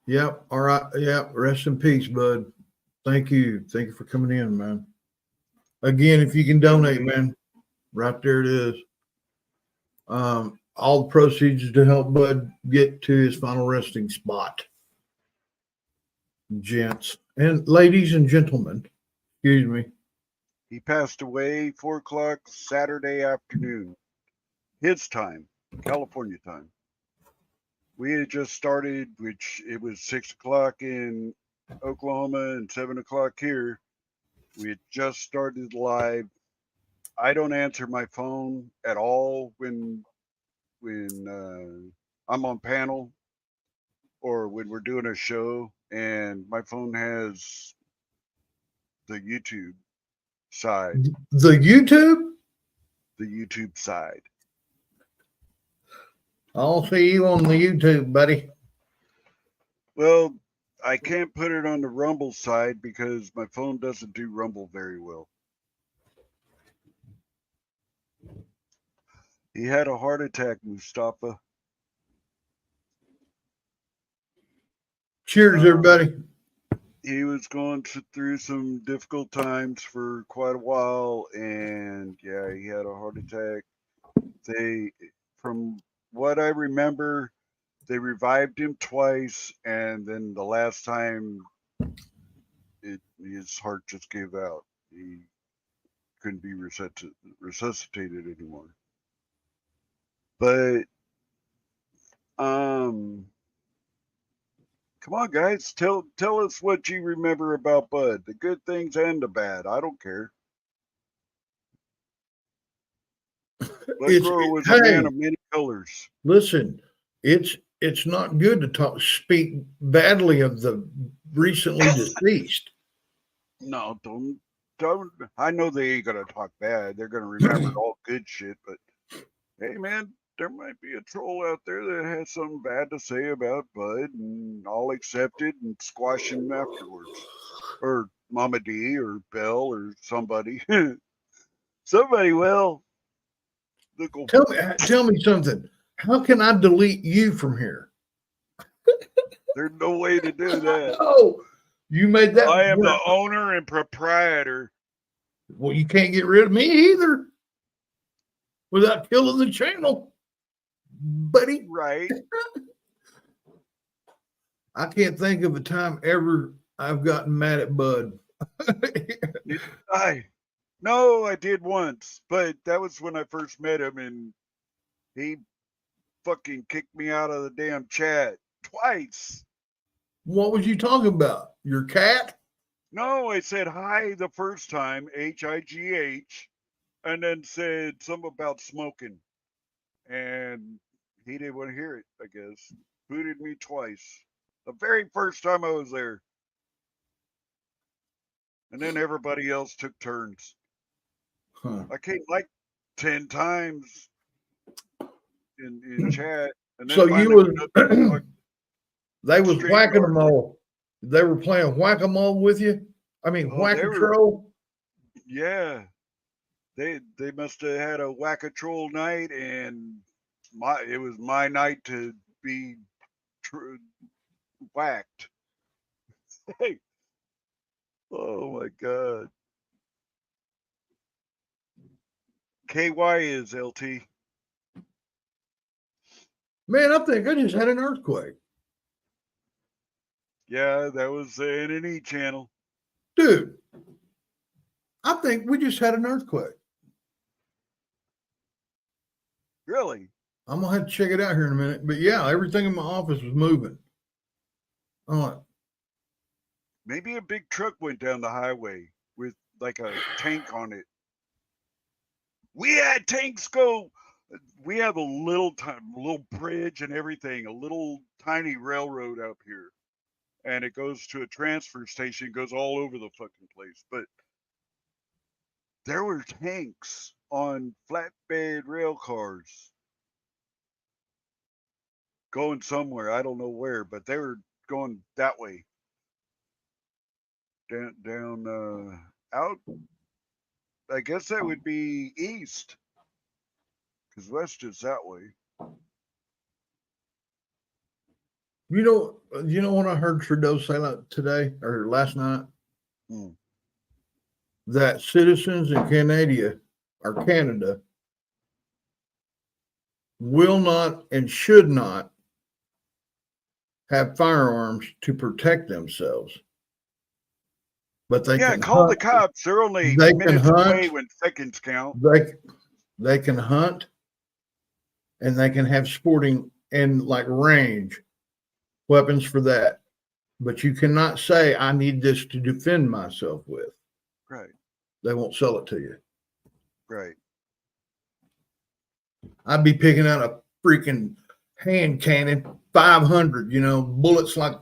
Yep. All right. Yep. Rest in peace, bud. Thank you. Thank you for coming in, man. Again, if you can donate, man, right there it is. All the proceeds to help Bud get to his final resting spot. Gents and ladies and gentlemen, excuse me. He passed away 4:00 Saturday afternoon. His time, California time. We had just started, which it was 6:00 in Oklahoma and 7:00 here. We had just started live. I don't answer my phone at all when I'm on panel or when we're doing a show and my phone has the YouTube side. The YouTube? The YouTube side. I'll see you on the YouTube, buddy. Well, I can't put it on the Rumble side because my phone doesn't do Rumble very well. He had a heart attack, Mustafa. Cheers, everybody. He was going through some difficult times for quite a while, and yeah, he had a heart attack. From what I remember, they revived him twice, and then the last time, his heart just gave out. He couldn't be resuscitated anymore. But come on, guys, tell us what you remember about Bud, the good things and the bad. I don't care. Bud Grower was a man of many colors. Listen, it's not good to speak badly of the recently deceased. No, don't. I know they ain't gonna talk bad. They're gonna remember all good shit. But hey, man, there might be a troll out there that has something bad to say about Bud, and I'll accept it and squash him afterwards, or Mama D, or Bell, or somebody. Somebody will. Tell me something. How can I delete you from here? There's no way to do that. Oh, you made that. I am the owner and proprietor. Well, you can't get rid of me either without killing the channel, buddy. Right. I can't think of a time ever I've gotten mad at Bud. No, I did once, but that was when I first met him, and he fucking kicked me out of the damn chat twice. What was you talking about? Your cat? No, I said hi the first time, HIGH, and then said something about smoking. And he didn't want to hear it, I guess. Booted me twice. The very first time I was there. And then everybody else took turns. Huh. I came like 10 times in chat. And then so you was they was whacking them all. They were playing whack-a-mole with you? I mean, whack-a-troll? Yeah. They must have had a whack-a-troll night, and it was my night to be whacked. Hey. Oh my God. KY is LT. Man, I think I just had an earthquake. Yeah, that was the N&E channel. Dude, I think we just had an earthquake. Really? I'm going to have to check it out here in a minute. But yeah, everything in my office was moving. I'm like, maybe a big truck went down the highway with like a tank on it. We had tanks go. We have a little bridge and everything, a little tiny railroad up here. And it goes to a transfer station, goes all over the fucking place. But there were tanks on flatbed rail cars going somewhere. I don't know where, but they were going that way. Down out. I guess that would be east, because west is that way. You know what I heard Trudeau say today or last night? That citizens in Canada will not and should not have firearms to protect themselves. But they can call hunt. the cops. They're only They minutes can hunt. away when seconds count. They can hunt, and they can have sporting and like range weapons for that. But you cannot say, I need this to defend myself with. Right. They won't sell it to you. Right. I'd be picking out a freaking hand cannon, 500, bullets like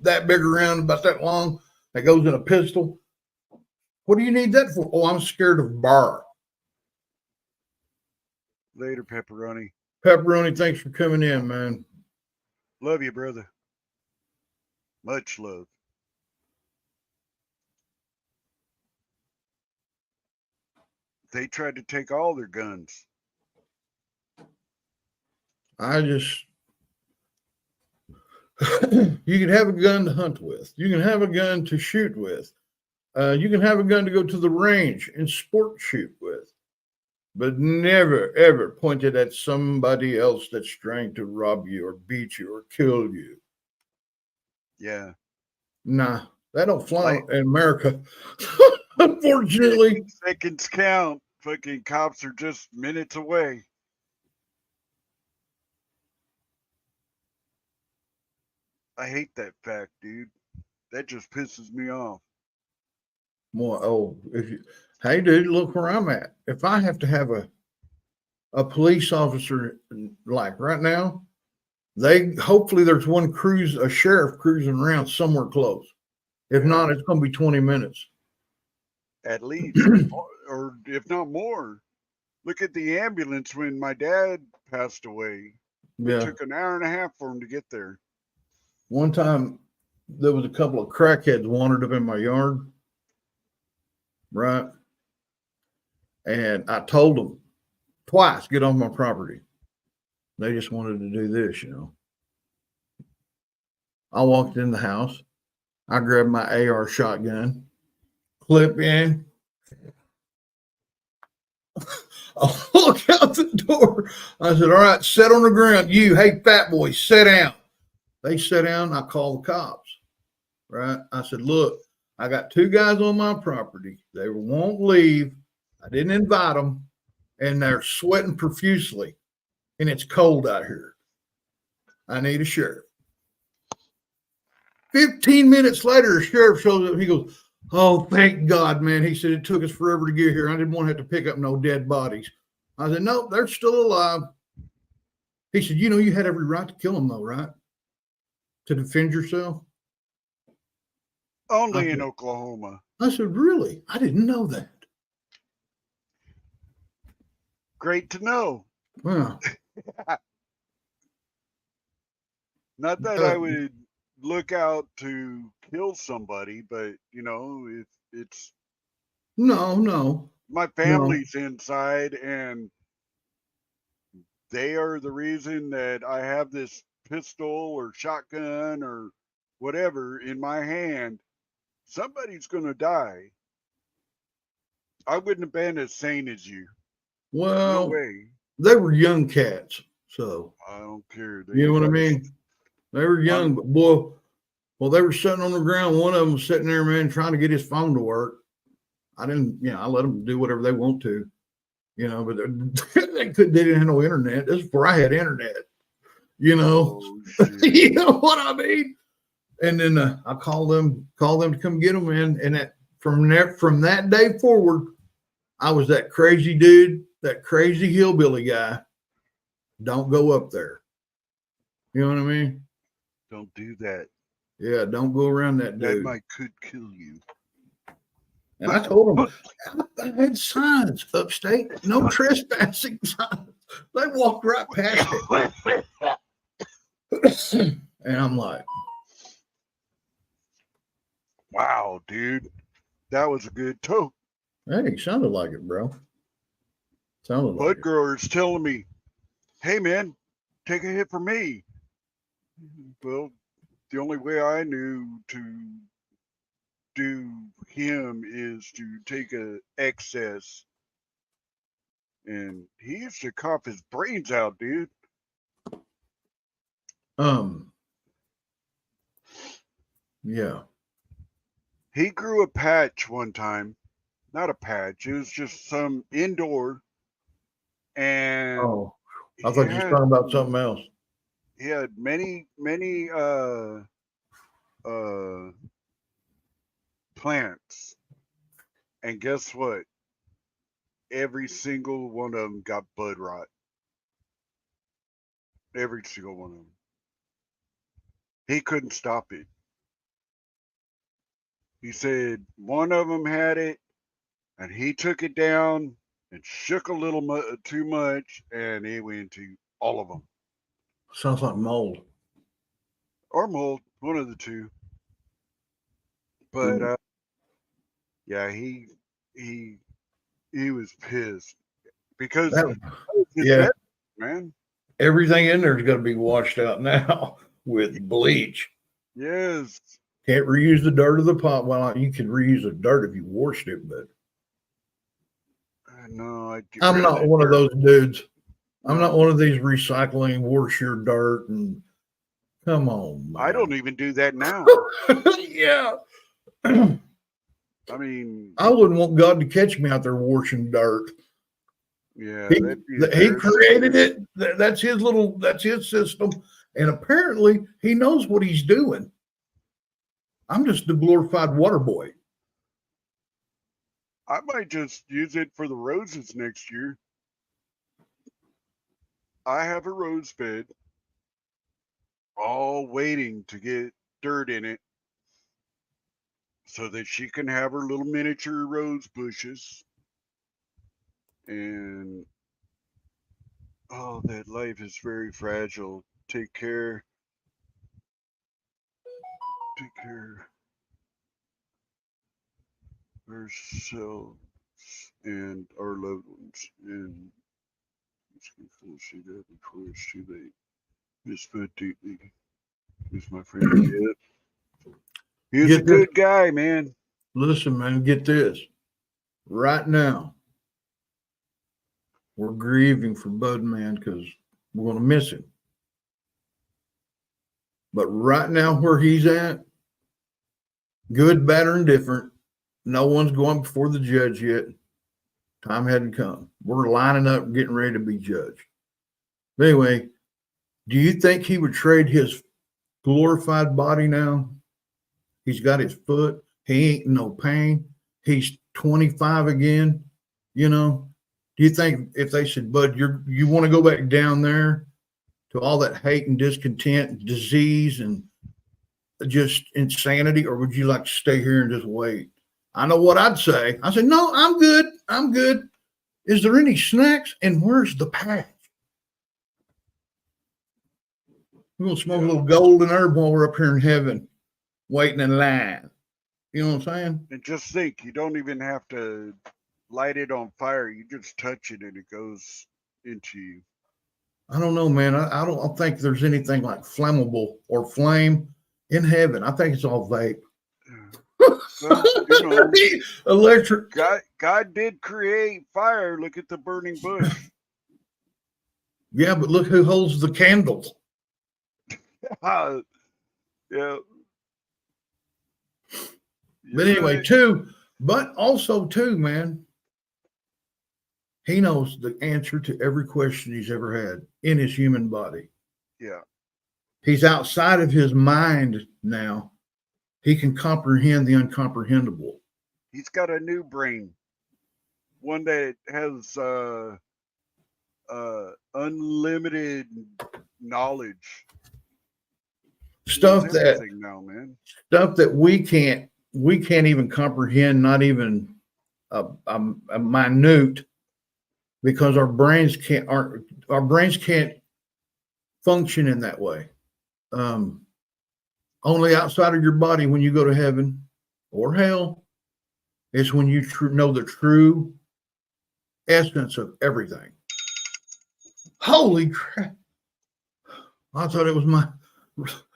that big around, about that long, that goes in a pistol. What do you need that for? Oh, I'm scared of bar. Later, pepperoni. Pepperoni, thanks for coming in, man. Love you, brother. Much love. They tried to take all their guns. I just, you can have a gun to hunt with. You can have a gun to shoot with. You can have a gun to go to the range and sport shoot with. But never, ever point it at somebody else that's trying to rob you or beat you or kill you. Yeah. Nah, that don't fly Like, in America. Unfortunately. seconds count. Fucking cops are just minutes away. I hate that fact, dude. That just pisses me off. More, oh, if you, hey, dude, look where I'm at. If I have to have a police officer like right now, they hopefully there's one a sheriff cruising around somewhere close. If Yeah. not, it's going to be 20 minutes. At least, or if not more. Look at the ambulance when my dad passed away. It Yeah. took an hour and a half for him to get there. One time there was a couple of crackheads wandered up in my yard, right? And I told them twice, get off my property. They just wanted to do this, you know. I walked in the house. I grabbed my AR shotgun, clip in. I look out the door. I said, all right, sit on the ground. You, hey, fat boy, sit down. They sat down. I called the cops, right? I said, look, I got two guys on my property. They won't leave. I didn't invite them. And they're sweating profusely. And it's cold out here. I need a sheriff. 15 minutes later, the sheriff shows up. He goes, oh, thank God, man. He said, it took us forever to get here. I didn't want to have to pick up no dead bodies. I said, no, they're still alive. He said, you know, you had every right to kill them, though, right? To defend yourself? Only in Oklahoma. I said, really? I didn't know that. Great to know. Wow. Not that I would look out to kill somebody, but you know, if it's No. my family's inside and they are the reason that I have this pistol or shotgun or whatever in my hand, somebody's going to die. I wouldn't have been as sane as you. Well, No way. they were young cats, so I don't care. you know what I mean? They were young, but boy, well, they were sitting on the ground. One of them was sitting there, man, trying to get his phone to work. I didn't, you know, I let them do whatever they want to, you know, but they didn't have no internet. This is before I had internet, you know. Oh, You know what I mean? And then I called them to come get them in. And that from that day forward, I was that crazy dude, that crazy hillbilly guy. Don't go up there. You know what I mean? Don't do that. Yeah, don't go around that dude. That could kill you. And I told them, I had signs upstate, no trespassing signs. They walked right past it. And I'm like, wow, dude. That was a good tote. hey, sounded like it, bro. Sounded like Bud it. growers telling me, hey, man, take a hit for me. Well, the only way I knew to do him is to take a excess. And he used to cough his brains out, dude. Yeah. He grew a patch one time. Not a patch. It was just some indoor. And Oh, I thought you were talking about something else. he had many plants. And guess what? Every single one of them got bud rot. Every single one of them. He couldn't stop it. He said one of them had it, and he took it down and shook a little too much, and it went to all of them. Sounds like mold. Or mold, one of the two. But yeah, he was pissed because That, that was his yeah, bed, man. everything in there is going to be washed out now with bleach. Yes. Can't reuse the dirt of the pot. Well, you can reuse the dirt if you washed it, but No, I'd get I'm rid of not that one of dirt. those dudes. I'm not No. one of these recycling, wash your dirt, and come on, man. I don't even do that now. Yeah. I mean, I wouldn't want God to catch me out there washing dirt. yeah, He, that'd be he embarrassing. created it. That's his system. And apparently he knows what he's doing. I'm just the glorified water boy. I might just use it for the roses next year. I have a rose bed all waiting to get dirt in it so that she can have her little miniature rose bushes. And oh, that life is very fragile. Take care. Take care of ourselves and our loved ones. And let's see that before it's too late. Miss Bud deeply. Is my friend Ed. He was a Get this. good guy, man. Listen, man, get this. Right now, we're grieving for Bud Man because we're going to miss him. But right now, where he's at, good, bad, or indifferent, no one's going before the judge yet. Time hadn't come. We're lining up, getting ready to be judged. But anyway, do you think he would trade his glorified body now? He's got his foot. He ain't in no pain. He's 25 again. You know, do you think if they said, Bud, you want to go back down there to all that hate and discontent, and disease, and just insanity, or would you like to stay here and just wait? I know what I'd say. I said, no, I'm good. I'm good. Is there any snacks? And where's the patch? We're going to smoke a little golden herb while we're up here in heaven, waiting in line. You know what I'm saying? And just think, you don't even have to light it on fire. You just touch it and it goes into you. I don't know, man. I don't think there's anything like flammable or flame in heaven. I think it's all vape. Well, you know, electric. God did create fire. Look at the burning bush. Yeah, but look who holds the candles. Yeah. But anyway, but also too, man, he knows the answer to every question he's ever had in his human body. Yeah. He's outside of his mind now. He can comprehend the incomprehensible. He's got a new brain, one that has unlimited knowledge. Stuff now, man. Stuff that we can't even comprehend, not even a minute, because our brains can't function in that way. Only outside of your body, when you go to heaven or hell, is when you know the true essence of everything. Holy crap. I thought it was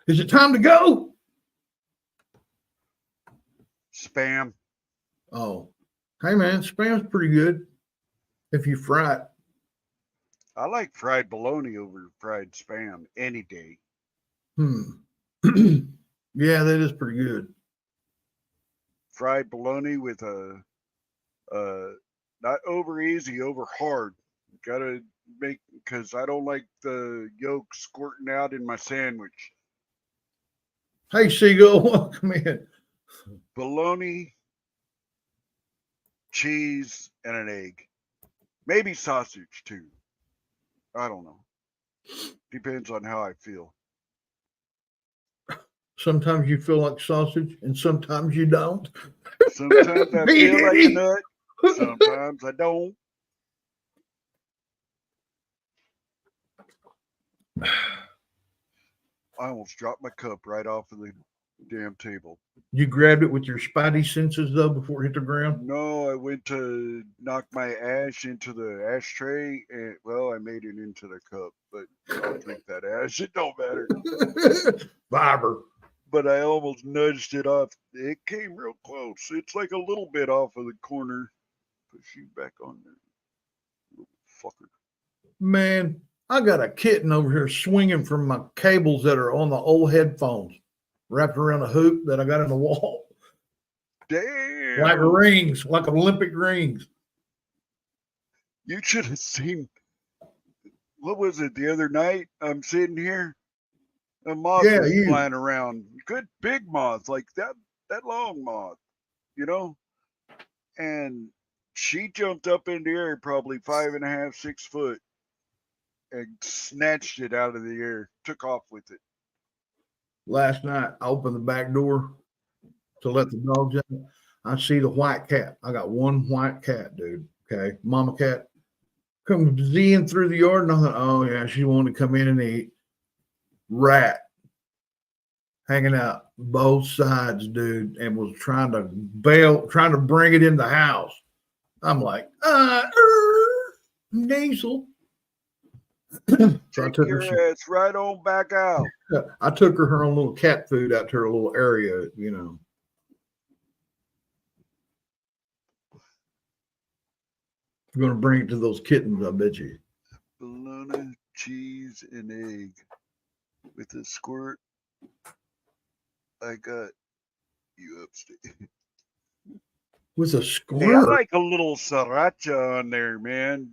is it time to go? Spam. Oh, hey man, spam's pretty good if you fry it. I like fried bologna over fried spam any day. Yeah, that is pretty good. Fried bologna with a not over easy, over hard. Gotta make, because I don't like the yolk squirting out in my sandwich. Hey, Seagull, welcome in. Bologna, cheese, and an egg. Maybe sausage too. I don't know. Depends on how I feel. Sometimes you feel like sausage, and sometimes you don't. Sometimes I P. feel like a Diddy. nut. Sometimes I don't. I almost dropped my cup right off of the damn table. You grabbed it with your spidey senses though before it hit the ground. No, I went to knock my ash into the ashtray, and well, I made it into the cup, but I'll drink that ash. It don't matter. Fiber. But I almost nudged it off. It came real close. It's like a little bit off of the corner. Push you back on there, little fucker. Man, I got a kitten over here swinging from my cables that are on the old headphones, wrapped around a hoop that I got in the wall, Damn! like rings, like Olympic rings. You should have seen. What was it the other night? I'm sitting here. A moth Yeah, was you. flying around. Good big moth, like that long moth, you know? And she jumped up in the air, probably 5.5, 6 foot, and snatched it out of the air, took off with it. Last night, I opened the back door to let the dogs out. I see the white cat. I got one white cat, dude. Okay, mama cat comes zing through the yard, and I thought, oh yeah, she wanted to come in and eat. Rat hanging out both sides, dude, and was trying to bring it in the house. I'm like, Diesel. So I took your ass right on back out. I took her own little cat food out to her little area, you know. I'm going to bring it to those kittens, I bet you. Bologna, cheese, and egg with a squirt. I got you upstairs. With a Hey, I squirt. like a little sriracha on there, man.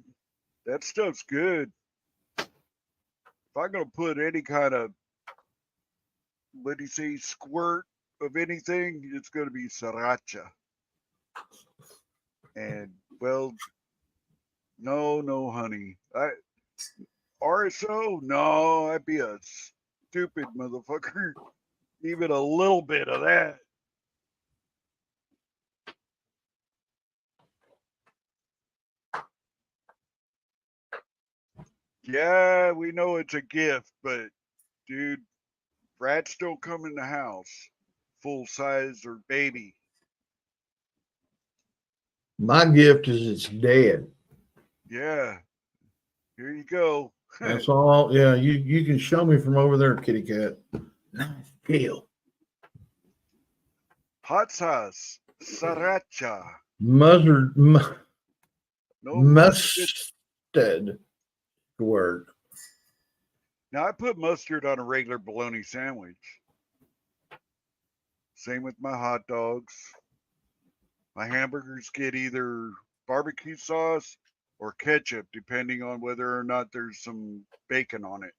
That stuff's good. If I'm gonna put any kind of, what do you say, squirt of anything, it's gonna be sriracha. And well, no, honey. RSO, no, I'd be a stupid motherfucker. Even a little bit of that. Yeah, we know it's a gift, but dude, rats don't come in the house full size or baby. My gift is it's dead. Yeah, here you go. That's all. Yeah, you can show me from over there, kitty cat. Nice kill. Hot sauce, sriracha. Mustard. No Mustard word. Now I put mustard on a regular bologna sandwich. Same with my hot dogs. My hamburgers get either barbecue sauce or ketchup, depending on whether or not there's some bacon on it.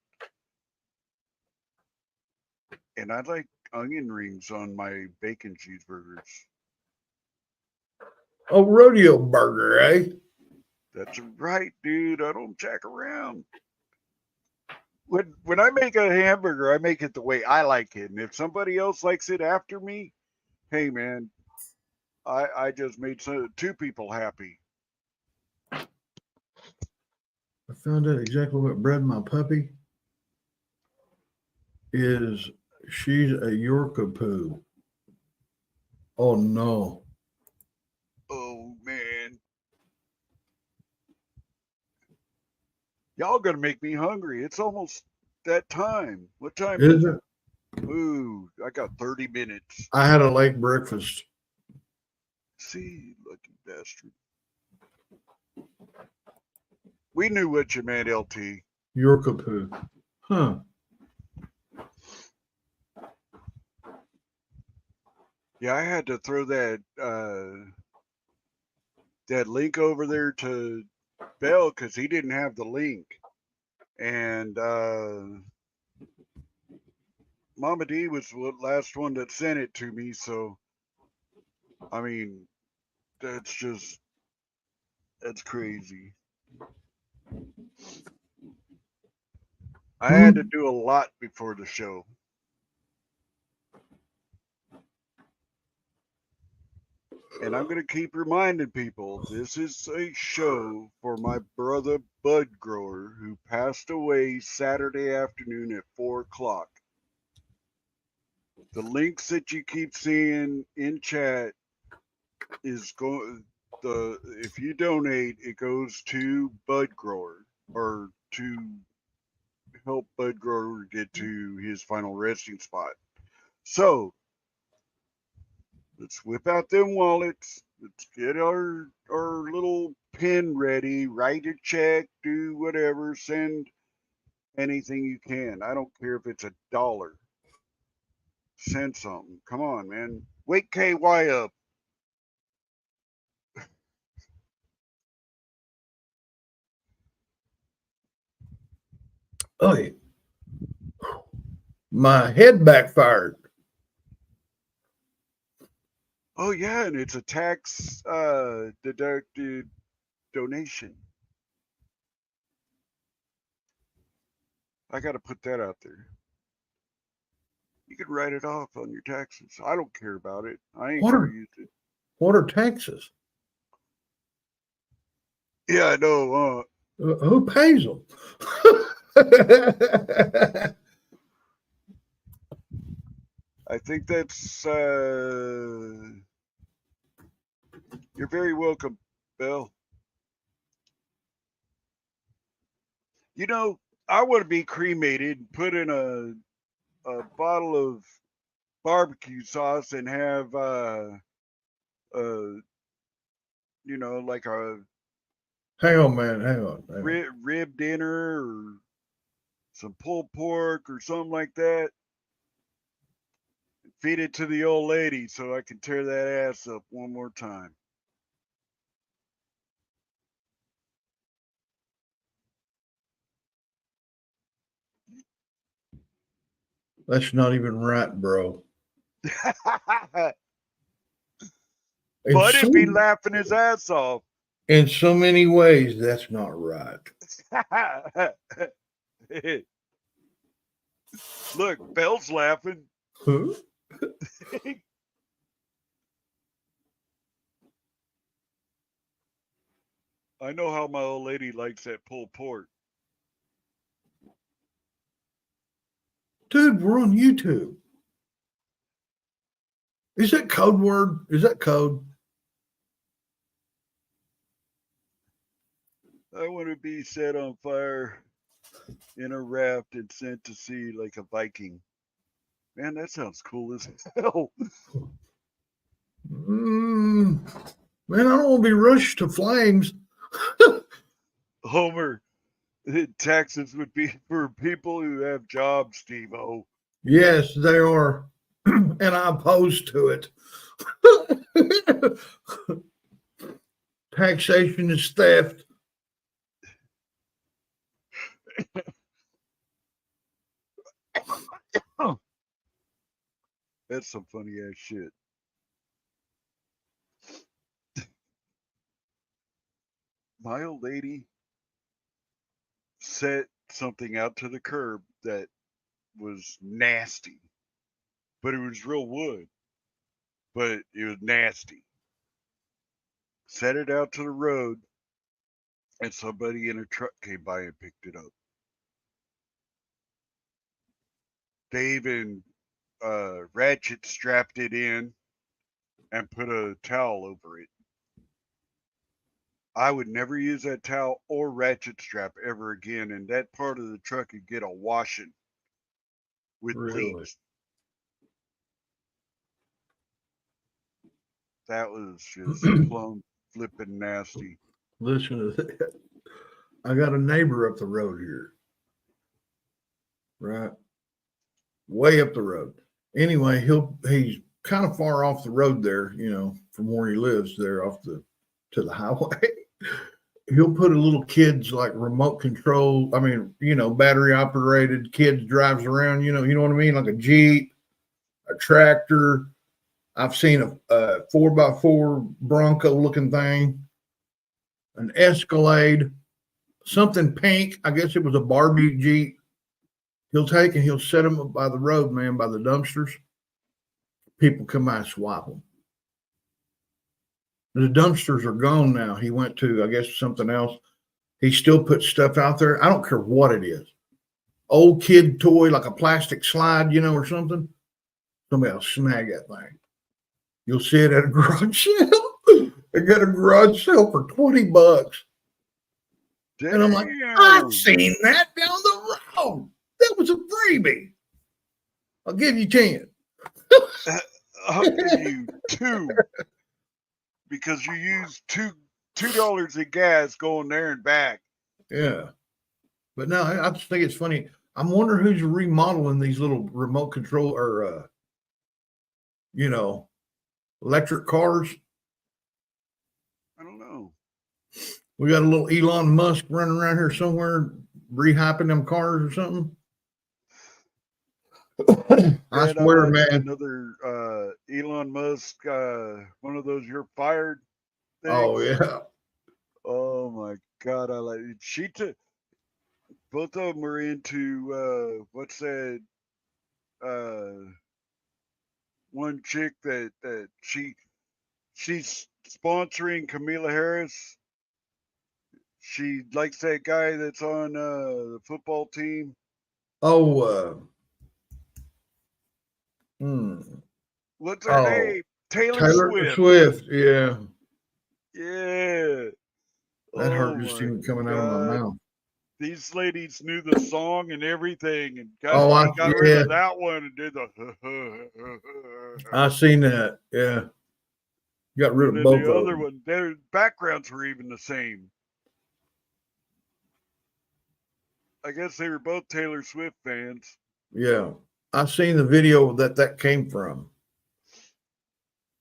And I like onion rings on my bacon cheeseburgers. A rodeo burger, eh? That's right, dude. I don't jack around. When I make a hamburger, I make it the way I like it. And if somebody else likes it after me, hey man, I just made two people happy. I found out exactly what bred my puppy is. She's a Yorkapoo. Oh no. Oh man. Y'all gonna make me hungry. It's almost that time. What time Is it? Ooh, I got 30 minutes. I had a late breakfast. See, lucky bastard. We knew what you meant, LT. Yorkapoo. Huh. Yeah, I had to throw that that link over there to Bell because he didn't have the link. And Mama D was the last one that sent it to me, so I mean that's crazy. I had to do a lot before the show. And I'm going to keep reminding people this is a show for my brother Bud Grower, who passed away Saturday afternoon at 4 o'clock. The links that you keep seeing in chat is going. If you donate, it goes to Bud Grower, or to help Bud Grower get to his final resting spot. So let's whip out them wallets. Let's get our little pen ready. Write a check. Do whatever. Send anything you can. I don't care if it's $1. Send something. Come on, man. Wake KY up. Oh, yeah. My head backfired. Oh yeah, and it's a tax deducted donation. I got to put that out there. You could write it off on your taxes. I don't care about it. I ain't gonna use it. What are taxes? Yeah, I know. Who pays them? I think that's. You're very welcome, Bill. You know, I want to be cremated and put in a bottle of barbecue sauce and have like a Hang on, man. Hang on. rib dinner or some pulled pork or something like that. Feed it to the old lady so I can tear that ass up one more time. That's not even right, bro. But he'd be laughing his ass off. In so many ways, that's not right. Look, Bell's laughing. Huh? I know how my old lady likes that pulled pork. Dude, we're on YouTube. Is that code word? Is that code? I want to be set on fire in a raft and sent to sea like a Viking. Man, that sounds cool as hell. Man, I don't want to be rushed to flames. Homer, taxes would be for people who have jobs, Devo. Yes, they are. And I'm opposed to it. Taxation is theft. That's some funny ass shit. My old lady set something out to the curb that was nasty, but it was real wood, but it was nasty. Set it out to the road, and somebody in a truck came by and picked it up. They even ratchet strapped it in and put a towel over it. I would never use that towel or ratchet strap ever again, and that part of the truck could get a washing with bleach. That was just plumb flipping nasty. Listen to that. I got a neighbor up the road here. Right. Way up the road. Anyway, he's kind of far off the road there, from where he lives there to the highway. He'll put a little kid's like remote control. I mean, battery operated kids drives around, you know what I mean? Like a Jeep, a tractor. I've seen a 4x4 Bronco looking thing, an Escalade, something pink. I guess it was a Barbie Jeep. He'll take and he'll set them up by the road, man, by the dumpsters. People come by and swap them. The dumpsters are gone now. He went to, I guess, something else. He still puts stuff out there. I don't care what it is. Old kid toy, like a plastic slide, or something. Somebody will snag that thing. You'll see it at a garage sale. They got a garage sale for $20. Damn. And I'm like, I've seen that down the road. That was a freebie. I'll give you 10. I'll give you 2 because you use $2 in gas going there and back. Yeah. But no, I just think it's funny. I'm wondering who's remodeling these little remote control or, electric cars. I don't know. We got a little Elon Musk running around here somewhere, rehyping them cars or something. I swear, man. Another Elon Musk, one of those "you're fired" things. Oh yeah. Oh my God, I like it. She took both of them were into what's that? One chick that she's sponsoring Kamala Harris. She likes that guy that's on the football team. Oh, What's her name? Taylor Swift. Yeah. Yeah. That hurt just even coming out of my mouth. These ladies knew the song and everything, and got rid of that one and did the. I seen that. Yeah. Got rid of both. The other one, their backgrounds were even the same. I guess they were both Taylor Swift fans. Yeah. I've seen the video that came from.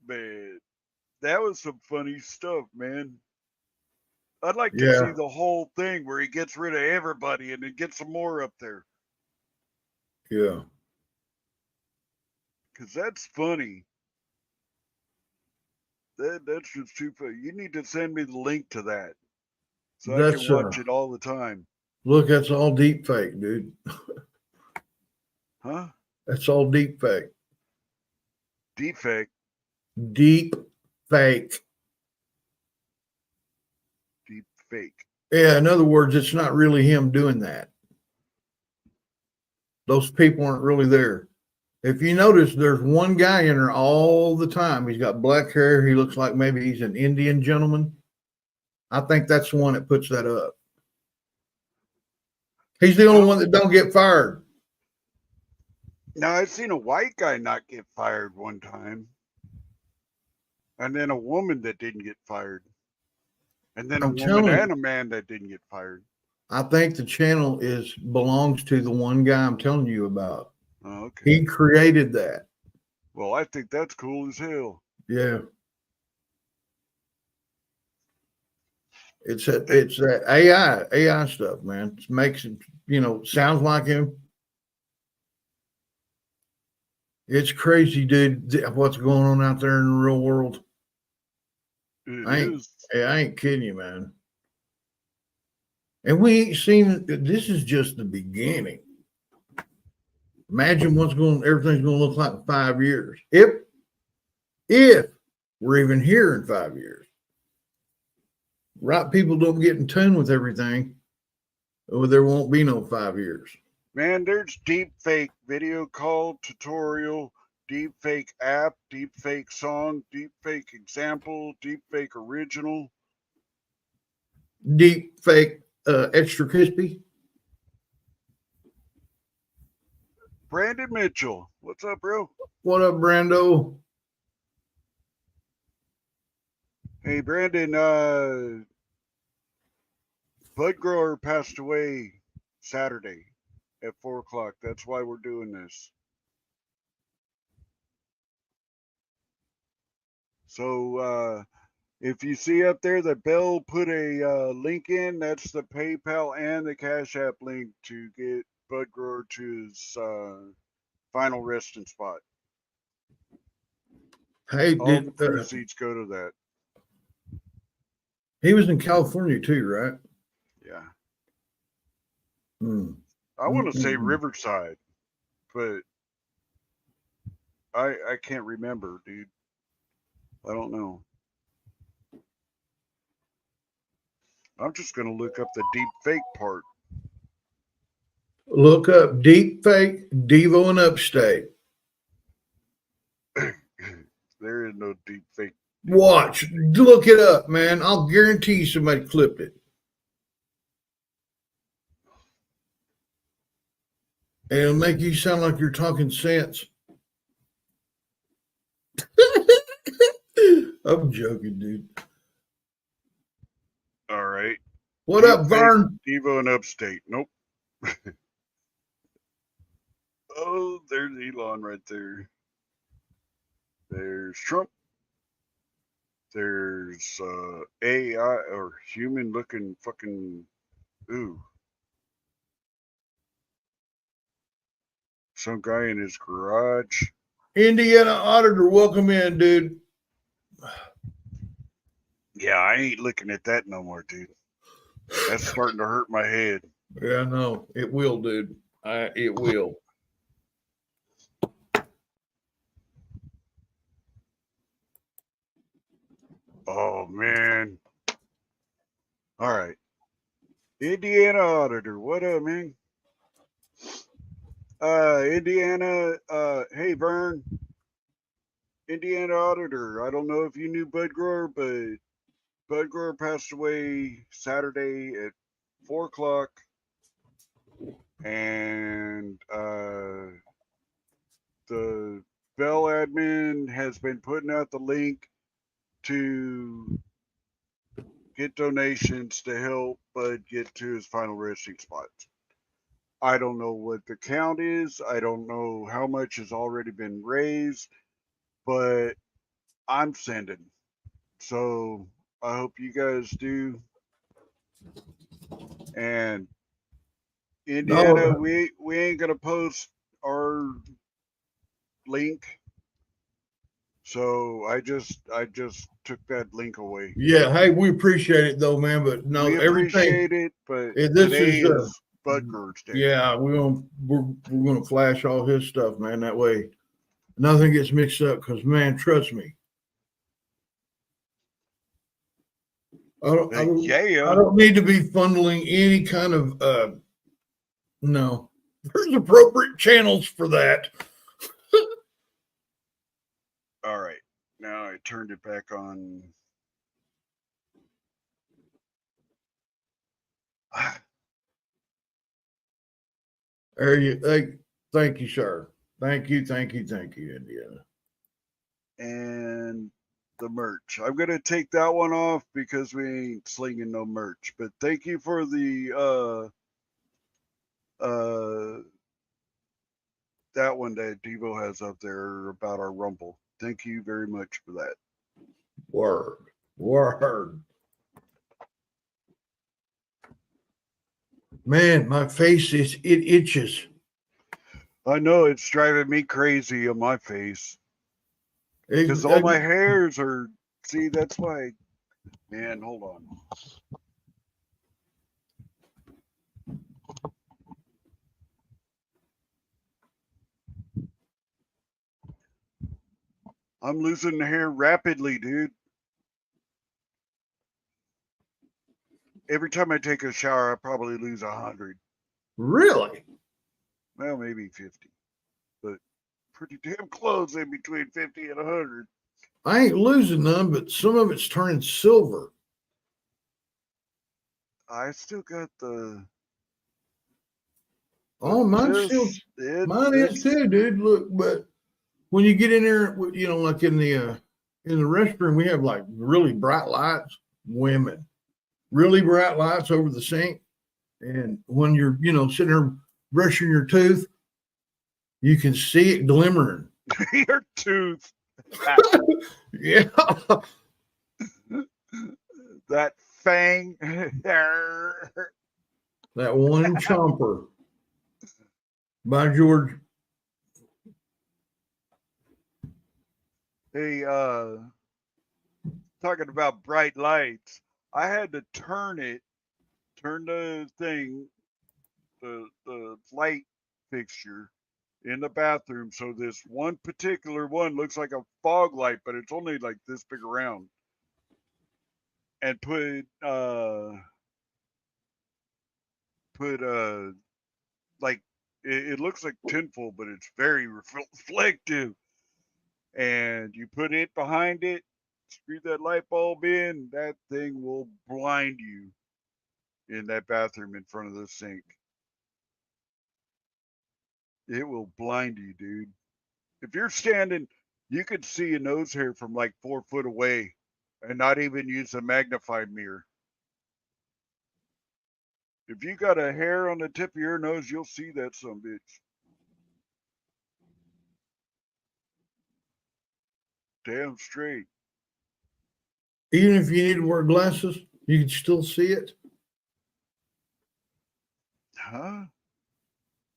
Man, that was some funny stuff, man. I'd like to see the whole thing where he gets rid of everybody and then gets some more up there. Yeah. Because that's funny. That's just too funny. You need to send me the link to that so I can watch it all the time. Look, that's all deep fake, dude. Huh? That's all deep fake. Deep fake? Deep fake. Deep fake. Yeah, in other words, it's not really him doing that. Those people aren't really there. If you notice, there's one guy in there all the time. He's got black hair. He looks like maybe he's an Indian gentleman. I think that's the one that puts that up. He's the only one that don't get fired. Now, I've seen a white guy not get fired one time. And then a woman that didn't get fired. And then a woman and a man that didn't get fired. I think the channel belongs to the one guy I'm telling you about. Oh, okay. He created that. Well, I think that's cool as hell. Yeah. It's that AI stuff, man. It makes it, sounds like him. It's crazy, dude, what's going on out there in the real world. I ain't kidding you, man. And we ain't seen, this is just the beginning. Imagine everything's going to look like in 5 years. If we're even here in 5 years. Right people don't get in tune with everything, or there won't be no 5 years. Man, there's deep fake video call tutorial, deep fake app, deep fake song, deep fake example, deep fake original. Deep fake extra crispy. Brandon Mitchell. What's up, bro? What up, Brando? Hey, Brandon, Bud Grower passed away Saturday at 4:00. That's why we're doing this. So if you see up there that Bell put a link in, that's the PayPal and the Cash App link to get Bud Grower to his final resting spot. Hey, all the proceeds go to that. He was in California too, right? Yeah. I want to say Riverside, but I can't remember, dude. I don't know. I'm just gonna look up the deep fake part. Look up deep fake Devo and Upstate. There is no deep fake. Watch, look it up, man. I'll guarantee you somebody clipped it. And it'll make you sound like you're talking sense. I'm joking, dude. All right. What Deep up, fake Vern? Devo and Upstate. Nope. Oh, there's Elon right there. There's Trump. There's AI or human looking fucking ooh. Some guy in his garage. Indiana Auditor, welcome in, dude. Yeah, I ain't looking at that no more, dude. That's starting to hurt my head. Yeah, I know. It will, dude. It will. Oh man. All right. Indiana Auditor, what up, man? Indiana, hey Vern. Indiana Auditor. I don't know if you knew Bud Grower, but Bud Grower passed away Saturday at 4 o'clock. And the Bell admin has been putting out the link to get donations to help Bud get to his final resting spot. I don't know what the count is. I don't know how much has already been raised, but I'm sending. So I hope you guys do. And Indiana, No, we ain't gonna post our link. So I just took that link away. yeah. Hey, we appreciate it though, man. But no, We everything. appreciate it, but This today is is Budger's Day. yeah. We're gonna flash all his stuff, man. That way, nothing gets mixed up. Because man, trust me, I Yeah. don't need to be funneling any kind of no. There's appropriate channels for that. All right. Now I turned it back on. There you thank you, sir. Thank you, Indiana. And the merch. I'm gonna take that one off because we ain't slinging no merch. But thank you for the that one that Devo has up there about our Rumble. Thank you very much for that. Word. Man, my face it itches. I know it's driving me crazy on my face because all my hairs are. See, that's why. Man, hold on. I'm losing hair rapidly, dude. Every time I take a shower, I probably lose 100. Really? Well, maybe 50, but pretty damn close in between 50 and 100. I ain't losing none, but some of it's turning silver. I still got the. Oh, mine is too, dude. Look, but when you get in there, you know, like in the restroom, we have like really bright lights. Women, really bright lights over the sink, and when you're, you know, sitting there brushing your tooth, you can see it glimmering. Your tooth. Yeah. That fang. That one chomper by George. Hey, talking about bright lights, I had to turn the thing, the light fixture in the bathroom so this one particular one looks like a fog light, but it's only like this big around. And put put like it looks like tinfoil, but it's very reflective. And you put it behind it, screw that light bulb in, that thing will blind you in that bathroom in front of the sink. It will blind you, dude. If you're standing, you could see a nose hair from like 4 foot away and not even use a magnifying mirror. If you got a hair on the tip of your nose, you'll see that some bitch. Damn straight. Even if you need to wear glasses, you can still see it. Huh?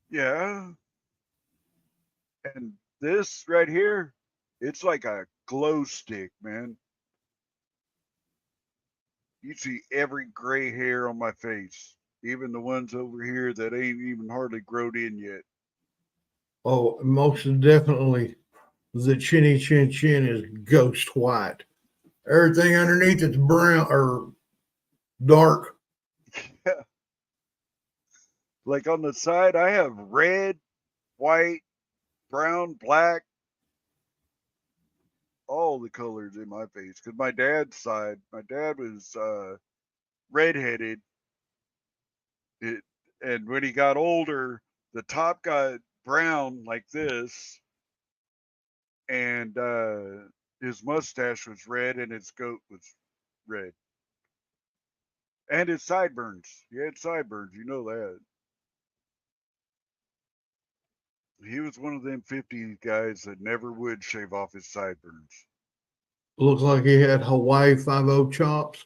Yeah. And this right here, it's like a glow stick, man. You see every gray hair on my face, even the ones over here that ain't even hardly growed in yet. Oh, most definitely the chinny chin chin is ghost white. Everything underneath it's brown or dark. Yeah. Like on the side, I have red, white, brown, black, all the colors in my face. Because my dad's side, my dad was redheaded. And when he got older, the top got brown like this, and his mustache was red, and his goat was red, and his sideburns. He had sideburns, you know that. He was one of them 50 guys that never would shave off his sideburns. Looked like he had Hawaii 5-0 chops.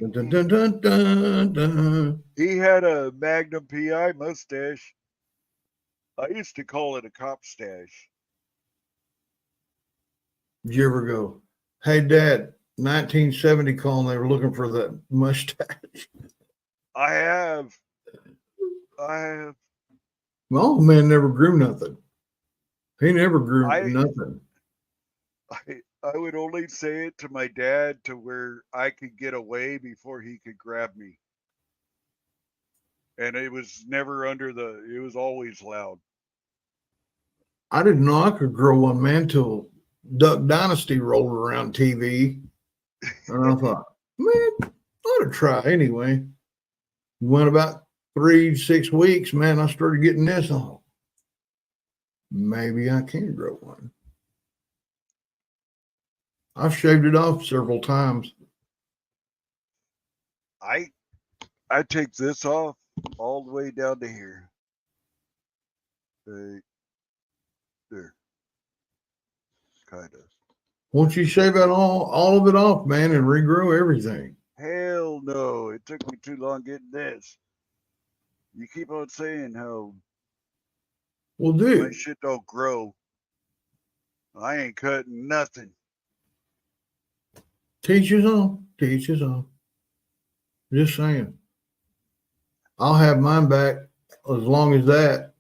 Dun, dun, dun, dun, dun. He had a Magnum PI mustache. I used to call it a cop stash. Did you ever go, hey, Dad, 1970 call, and they were looking for that mustache? I have. My old man never grew nothing. He never grew nothing. I would only say it to my dad to where I could get away before he could grab me. And it was never it was always loud. I didn't know I could grow one, man, till Duck Dynasty rolled around TV. And I thought, man, I ought to try anyway. Went about 3-6 weeks, man, I started getting this on. Maybe I can grow one. I've shaved it off several times. I take this off all the way down to here. There. Kind of. Won't you shave that all of it off, man, and regrow everything? Hell no. It took me too long getting this. You keep on saying how Well, my dude, shit don't grow. I ain't cutting nothing. teach his own. Teach his own. Just saying. I'll have mine back as long as that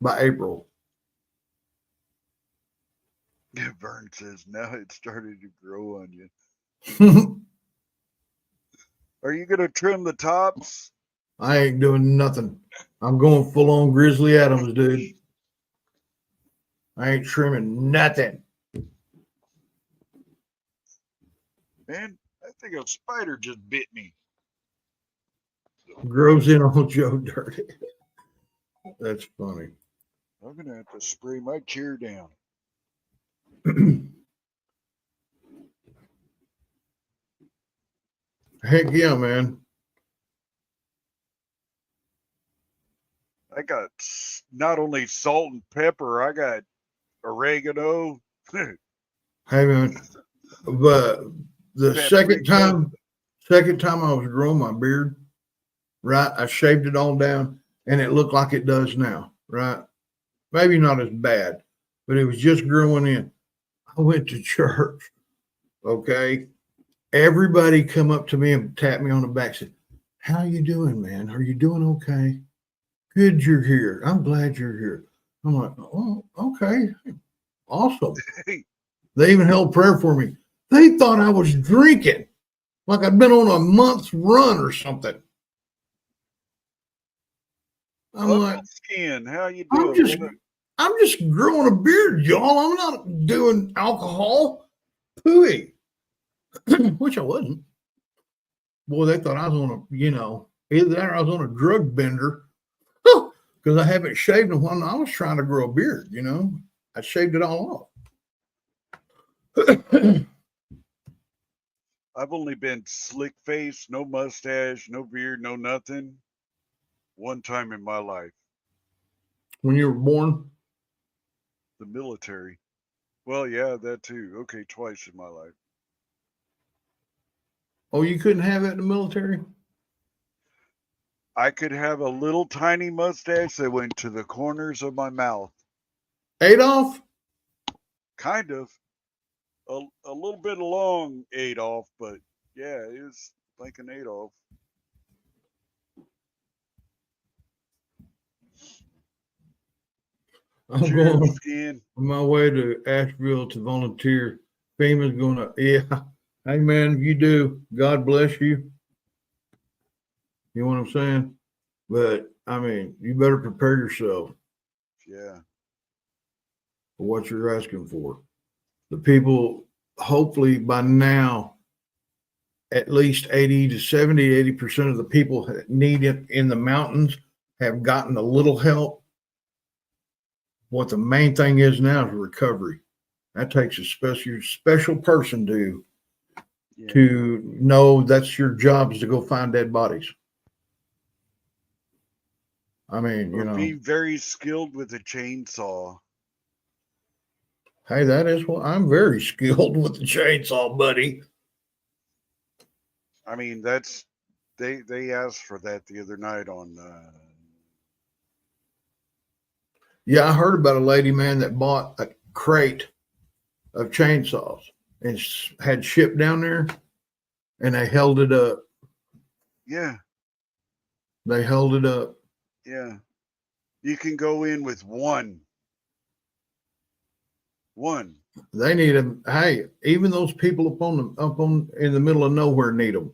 by April. Vern says now it started to grow on you. Are you going to trim the tops? I ain't doing nothing. I'm going full on Grizzly Adams, dude. I ain't trimming nothing. Man, I think a spider just bit me. Grows in on Joe Dirty. That's funny. I'm going to have to spray my chair down. Heck yeah, man. I got not only salt and pepper, I got oregano. Hey, man. But the second time I was growing my beard, right, I shaved it all down and it looked like it does now, right? Maybe not as bad, but it was just growing in. I went to church, okay? Everybody come up to me and tap me on the back and said, how you doing, man? Are you doing okay? Good you're here. I'm glad you're here. I'm like, oh, okay. Awesome. They even held prayer for me. They thought I was drinking, like I'd been on a month's run or something. I'm Uncle like, Skin, how you I'm doing? just, I'm just growing a beard, y'all. I'm not doing alcohol. Pooey. Which I wasn't. Boy, they thought I was on a, either that or I was on a drug bender because I haven't shaved in a while. I was trying to grow a beard, I shaved it all off. I've only been slick face, no mustache, no beard, no nothing. One time in my life, When you were born, the military. Well, yeah, that too. Okay, twice in my life. oh, you couldn't have it in the military? I could have a little tiny mustache that went to the corners of my mouth. Adolf? Kind of. A little bit long Adolf, but yeah, it was like an Adolf. I'm Cheers, going Skin. on my way to Asheville to volunteer. FEMA's going to, yeah. Hey, man, if you do, God bless you. You know what I'm saying? But, I mean, you better prepare yourself Yeah. for what you're asking for. The people, hopefully by now, at least 80 to 70, 80% of the people that need it in the mountains have gotten a little help. What the main thing is now is recovery. That takes a special person to know that's your job is to go find dead bodies. I mean, Or be very skilled with a chainsaw. Hey, that is what I'm very skilled with the chainsaw, buddy. I mean, that's they asked for that the other night on. Yeah, I heard about a lady, man, that bought a crate of chainsaws and had shipped down there, and they held it up. Yeah. They held it up. Yeah. You can go in with one. They need them. Hey, even those people up on in the middle of nowhere need them.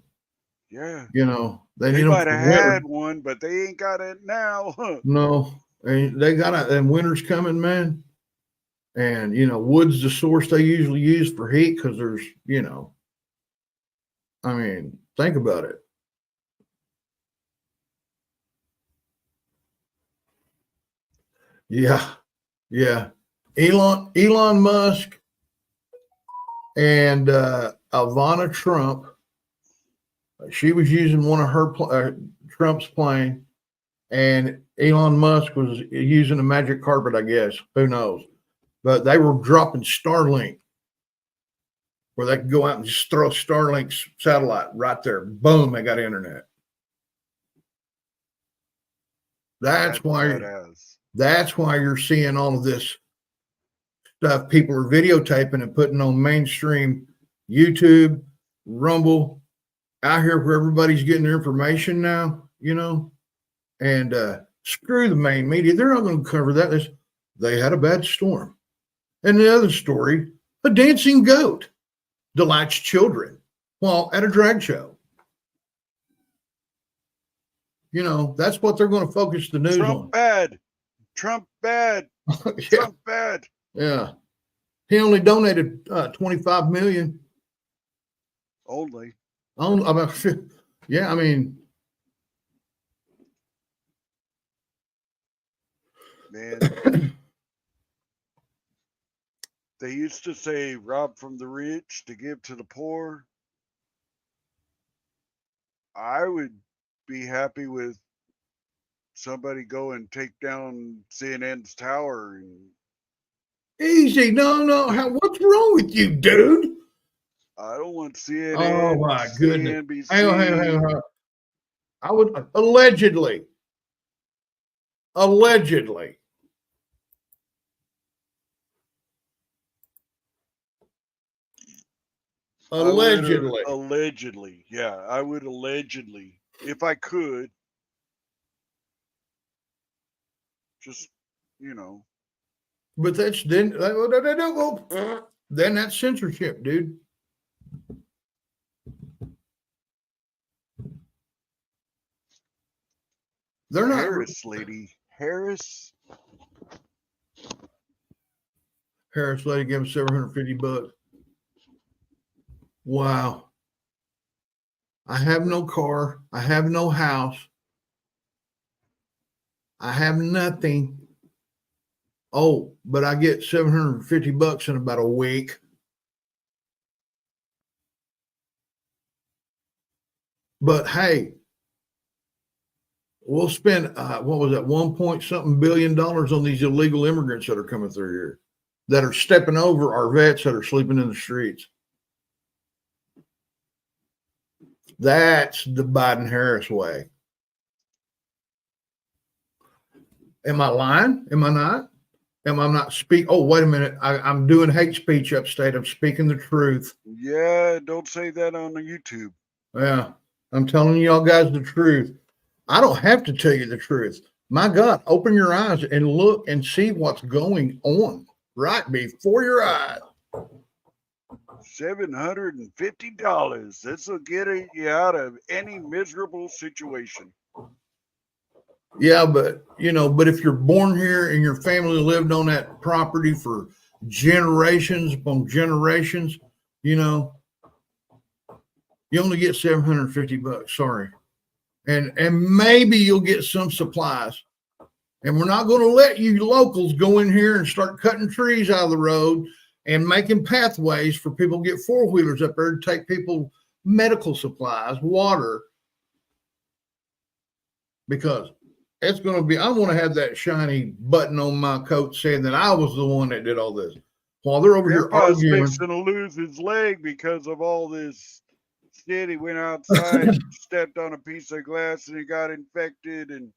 Yeah. They need They them might for have winter. had one, but they ain't got it now. No, and they got it. And winter's coming, man. And wood's the source they usually use for heat because there's, I mean, think about it. Yeah, yeah. Elon Musk and Ivana Trump. She was using one of her Trump's plane, and Elon Musk was using a magic carpet. I guess who knows, but they were dropping Starlink, where they could go out and just throw Starlink's satellite right there. Boom, they got internet. That's why you're seeing all of this stuff people are videotaping and putting on mainstream YouTube, Rumble, out here where everybody's getting their information now, and screw the main media. They're not going to cover that. They had a bad storm. And the other story, a dancing goat delights children while at a drag show. That's what they're going to focus the news on. Trump bad. Yeah. Trump bad. Yeah. He only donated $25 million. Only. Yeah, I mean. Man. They used to say rob from the rich to give to the poor. I would be happy with somebody go and take down CNN's tower. Easy. No. What's wrong with you, dude? I don't want CNN. Oh, my goodness. CNBC. Hang on. I would allegedly. Allegedly. Yeah, I would allegedly, if I could, just, But then that's censorship, dude. They're not. Harris lady. Harris lady gave him $750. Wow. I have no car. I have no house. I have nothing. Oh, but I get $750 in about a week. But hey, we'll spend what was that, 1 billion dollars on these illegal immigrants that are coming through here, that are stepping over our vets that are sleeping in the streets. That's the Biden-Harris way. Am I lying? Am I not? Am I not speak? Oh, wait a minute. I'm doing hate speech upstate. I'm speaking the truth. Yeah, don't say that on the YouTube. Yeah, I'm telling y'all guys the truth. I don't have to tell you the truth. My God, open your eyes and look and see what's going on right before your eyes. $750. This will get you out of any miserable situation. Yeah, but but if you're born here and your family lived on that property for generations upon generations, you only get $750. Sorry. And maybe you'll get some supplies. And we're not going to let you locals go in here and start cutting trees out of the road and making pathways for people to get four-wheelers up there to take people medical supplies, water. Because it's going to be, I want to have that shiny button on my coat saying that I was the one that did all this. While they're over here arguing. Fixing to lose his leg because of all this shit. He went outside, stepped on a piece of glass, and he got infected. And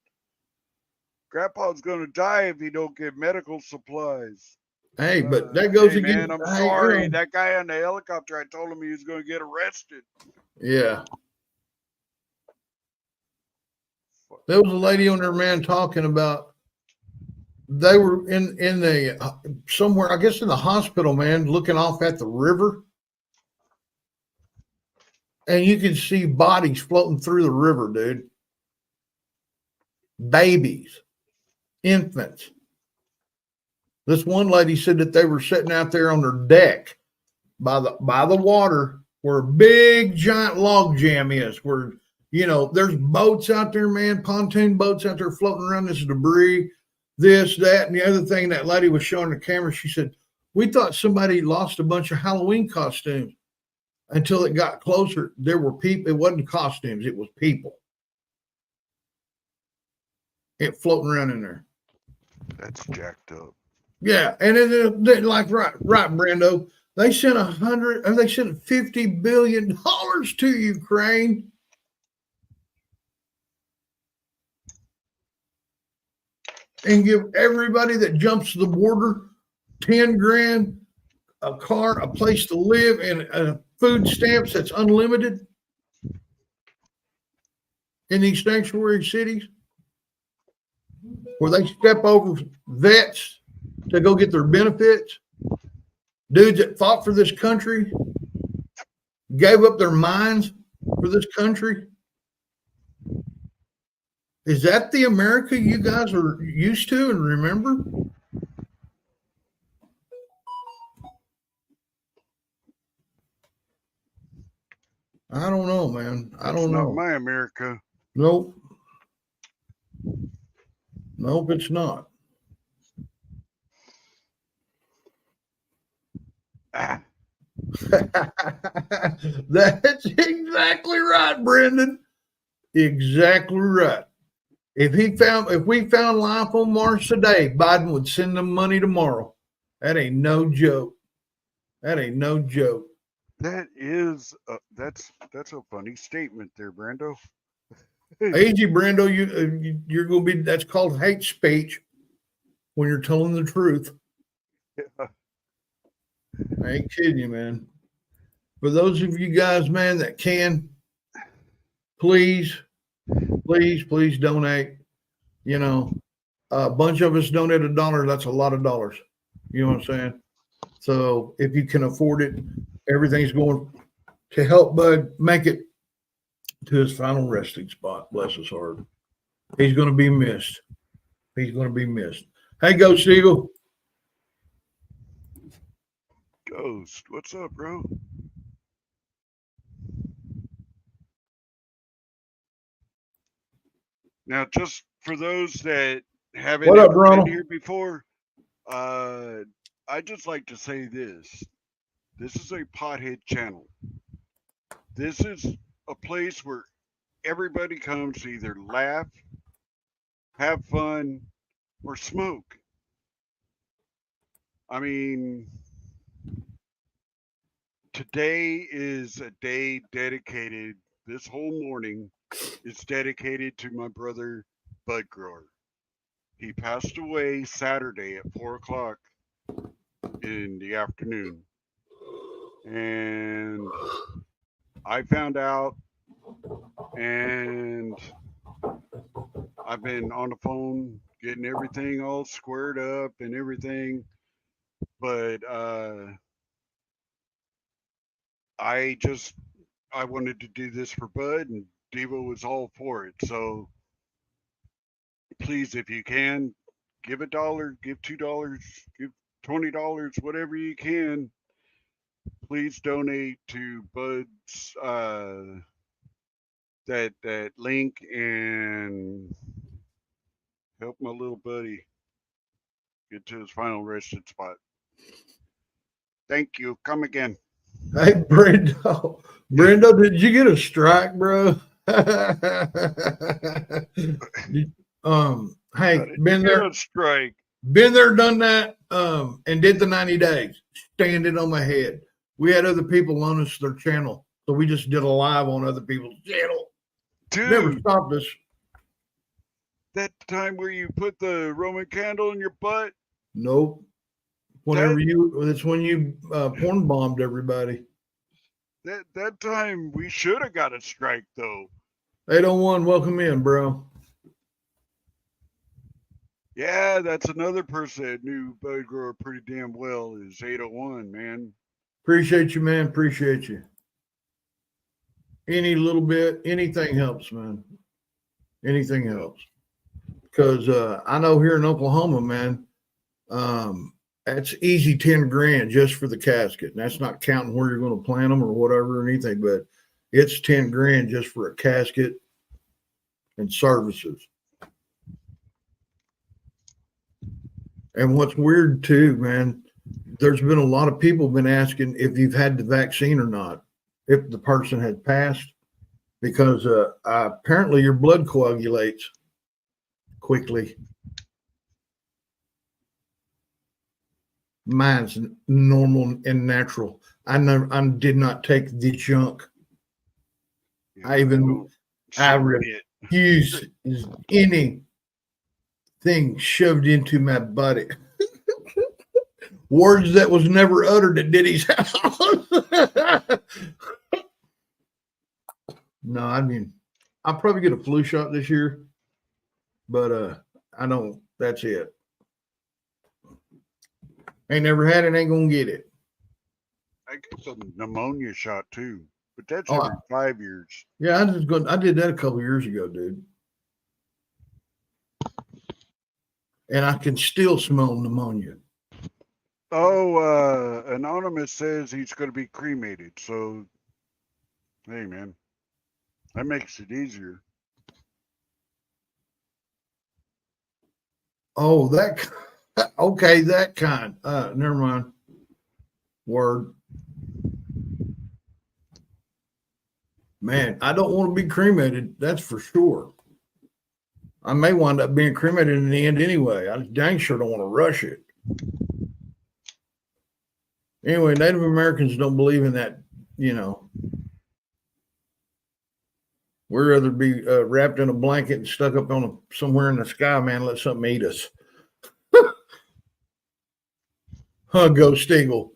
Grandpa's going to die if he don't get medical supplies. Hey, but that goes again. Man, I'm sorry. That guy on the helicopter, I told him he was going to get arrested. Yeah. There was a lady on there, man, talking about they were in the somewhere, I guess in the hospital, man, looking off at the river. And you can see bodies floating through the river, dude. Babies, infants. This one lady said that they were sitting out there on their deck by the water where a big giant log jam is, where there's boats out there, man, pontoon boats out there floating around this debris, this, that, and the other thing. That lady was showing the camera. She said, we thought somebody lost a bunch of Halloween costumes until it got closer. There were people. It wasn't costumes. It was people. It floating around in there. That's jacked up. Yeah. And then like, right, Brando, they sent $50 billion to Ukraine. And give everybody that jumps the border 10 grand, a car, a place to live, and food stamps that's unlimited in these sanctuary cities where they step over vets to go get their benefits. Dudes that fought for this country, gave up their minds for this country. Is that the America you guys are used to and remember? I don't know, man. I don't know. Not my America. Nope. Nope, it's not. That's exactly right, Brendan. Exactly right. If we found life on Mars today, Biden would send them money tomorrow. That ain't no joke. That ain't no joke. That is that's a funny statement there, Brando. Easy, Brando. You're gonna be. That's called hate speech when you're telling the truth. Yeah. I ain't kidding you, man. For those of you guys, man, that can, please donate. A bunch of us donate $1. That's a lot of dollars. You know what I'm saying? So if you can afford it, everything's going to help Bud make it to his final resting spot. Bless his heart. He's going to be missed. He's going to be missed. Hey, Ghost Eagle. Ghost, what's up, bro? Now, just for those that haven't What up, ever been Ronald? here before, I just like to say this. This is a pothead channel. This is a place where everybody comes to either laugh, have fun, or smoke. I mean, today is a day dedicated, this whole morning is dedicated to my brother, Bud Grower. He passed away Saturday at 4 o'clock in the afternoon. And I found out, and I've been on the phone getting everything all squared up and everything. But I wanted to do this for Bud, and Devo was all for it. So please, if you can, give $1, give $2, give $20, whatever you can. Please donate to Bud's that link and help my little buddy get to his final resting spot. Thank you. Come again. Hey, Brendo. Brendo, did you get a strike, bro? Hey, been there, Strike. been there, done that, and did the 90 days, standing on my head. We had other people loan us their channel, so we just did a live on other people's channel. Dude, Never stopped us. that time where you put the Roman candle in your butt? Nope. It's when you porn bombed everybody. That time we should have got a strike though. 801, welcome in, bro. Yeah, that's another person that knew Bud Grower pretty damn well is 801, man. Appreciate you, man. Appreciate you. Any little bit, anything helps, man. Anything helps. Because I know here in Oklahoma, man, that's easy 10 grand just for the casket. And that's not counting where you're going to plant them or whatever or anything, but it's 10 grand just for a casket and services. And what's weird too, man, there's been a lot of people been asking if you've had the vaccine or not, if the person had passed, because apparently your blood coagulates quickly. Mine's normal and natural. I did not take the junk. Yeah, I refuse anything shoved into my body. Words that was never uttered at Diddy's house. No, I mean, I'll probably get a flu shot this year, but I don't. That's it. Ain't never had it, ain't gonna get it. I get some pneumonia shot too, but that's every 5 years. Yeah, I did that a couple years ago, dude. And I can still smell pneumonia. Oh, Anonymous says he's going to be cremated. So, hey, man, that makes it easier. Oh, okay, that kind. Never mind. Word. Man, I don't want to be cremated. That's for sure. I may wind up being cremated in the end anyway. I dang sure don't want to rush it. Anyway, Native Americans don't believe in that, you know. We'd rather be wrapped in a blanket and stuck up on somewhere in the sky, man. Let something eat us. Huh, Ghost Eagle.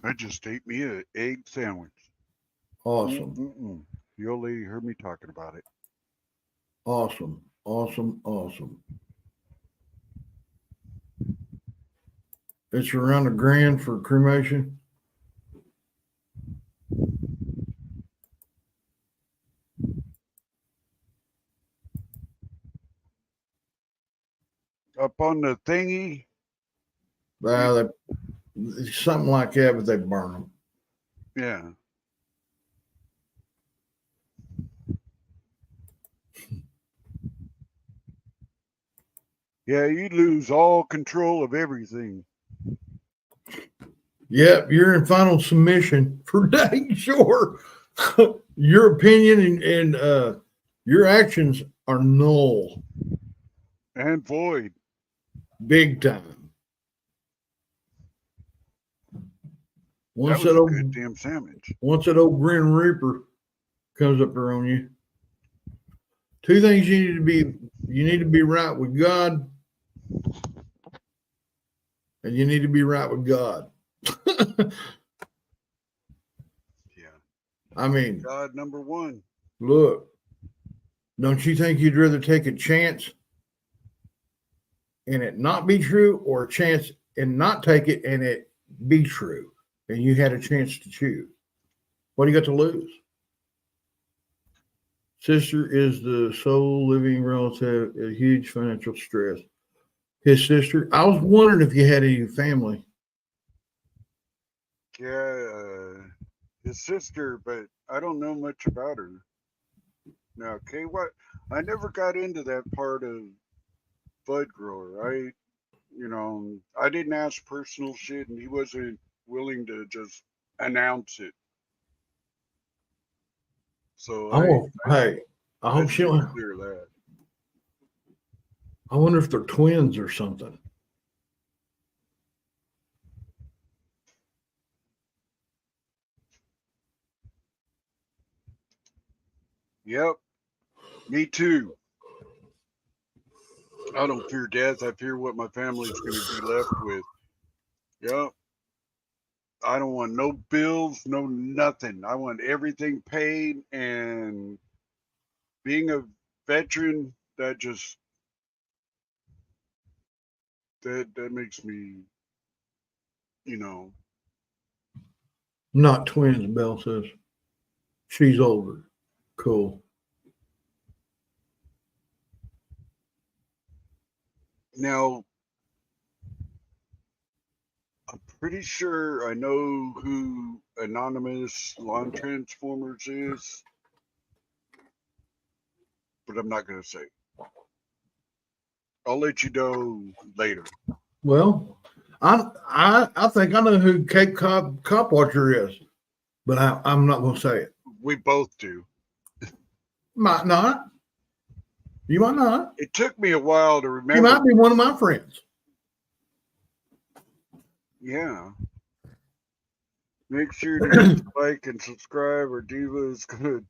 I just ate me an egg sandwich. Awesome. Mm-mm. The old lady heard me talking about it. Awesome. Awesome. Awesome. It's around $1,000 for cremation. Up on the thingy. Something like that, but they burn them. Yeah. Yeah, you lose all control of everything. Yep, you're in final submission for dang sure. Your opinion and your actions are null, And void. big time. That was a good damn sandwich. Once that old Grim Reaper comes up there on you, two things you need to be right with God, and you need to be right with God. Yeah. I mean, God number one. look, don't you think you'd rather take a chance and it not be true, or a chance and not take it and it be true, and you had a chance to choose? What do you got to lose? Sister is the sole living relative, a huge financial stress. His sister, I was wondering if you had any family. Yeah, his sister, but I don't know much about her. Now, okay, what? I never got into that part of bud grower. I didn't ask personal shit, and he wasn't willing to just announce it. So I I hope she steer don't. clear of that. I wonder if they're twins or something. Yep, me too. I don't fear death. I fear what my family's going to be left with. Yep. I don't want no bills, no nothing. I want everything paid, and being a veteran, that makes me, you know, Not twins, Belle says. She's older. Cool. now I'm pretty sure I know who Anonymous Lawn Transformers is, but I'm not going to say. I'll let you know later. Well, I think I know who Cape Cop Watcher is, but I'm not going to say it. We both do. Might not. You might not. It took me a while to He remember. might be one of my friends. Yeah. Make sure to like and subscribe, or Devo is going to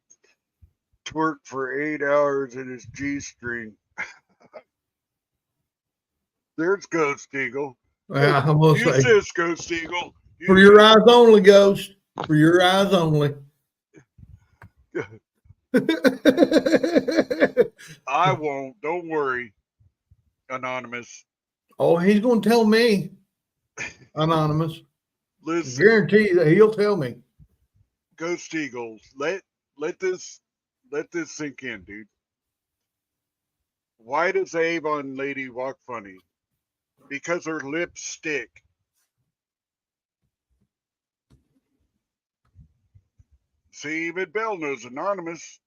twerk for 8 hours in his G string. There's Ghost Eagle. I'm going to Use say, this, Ghost Eagle. for your eyes only, Ghost. For your eyes only. I won't. Don't worry, Anonymous. Oh, he's going to tell me, Anonymous. Listen, Guarantee you that he'll tell me. Ghost Eagle, let this sink in, dude. Why does the Avon lady walk funny? Because her lips stick. See, even Belle knows Anonymous.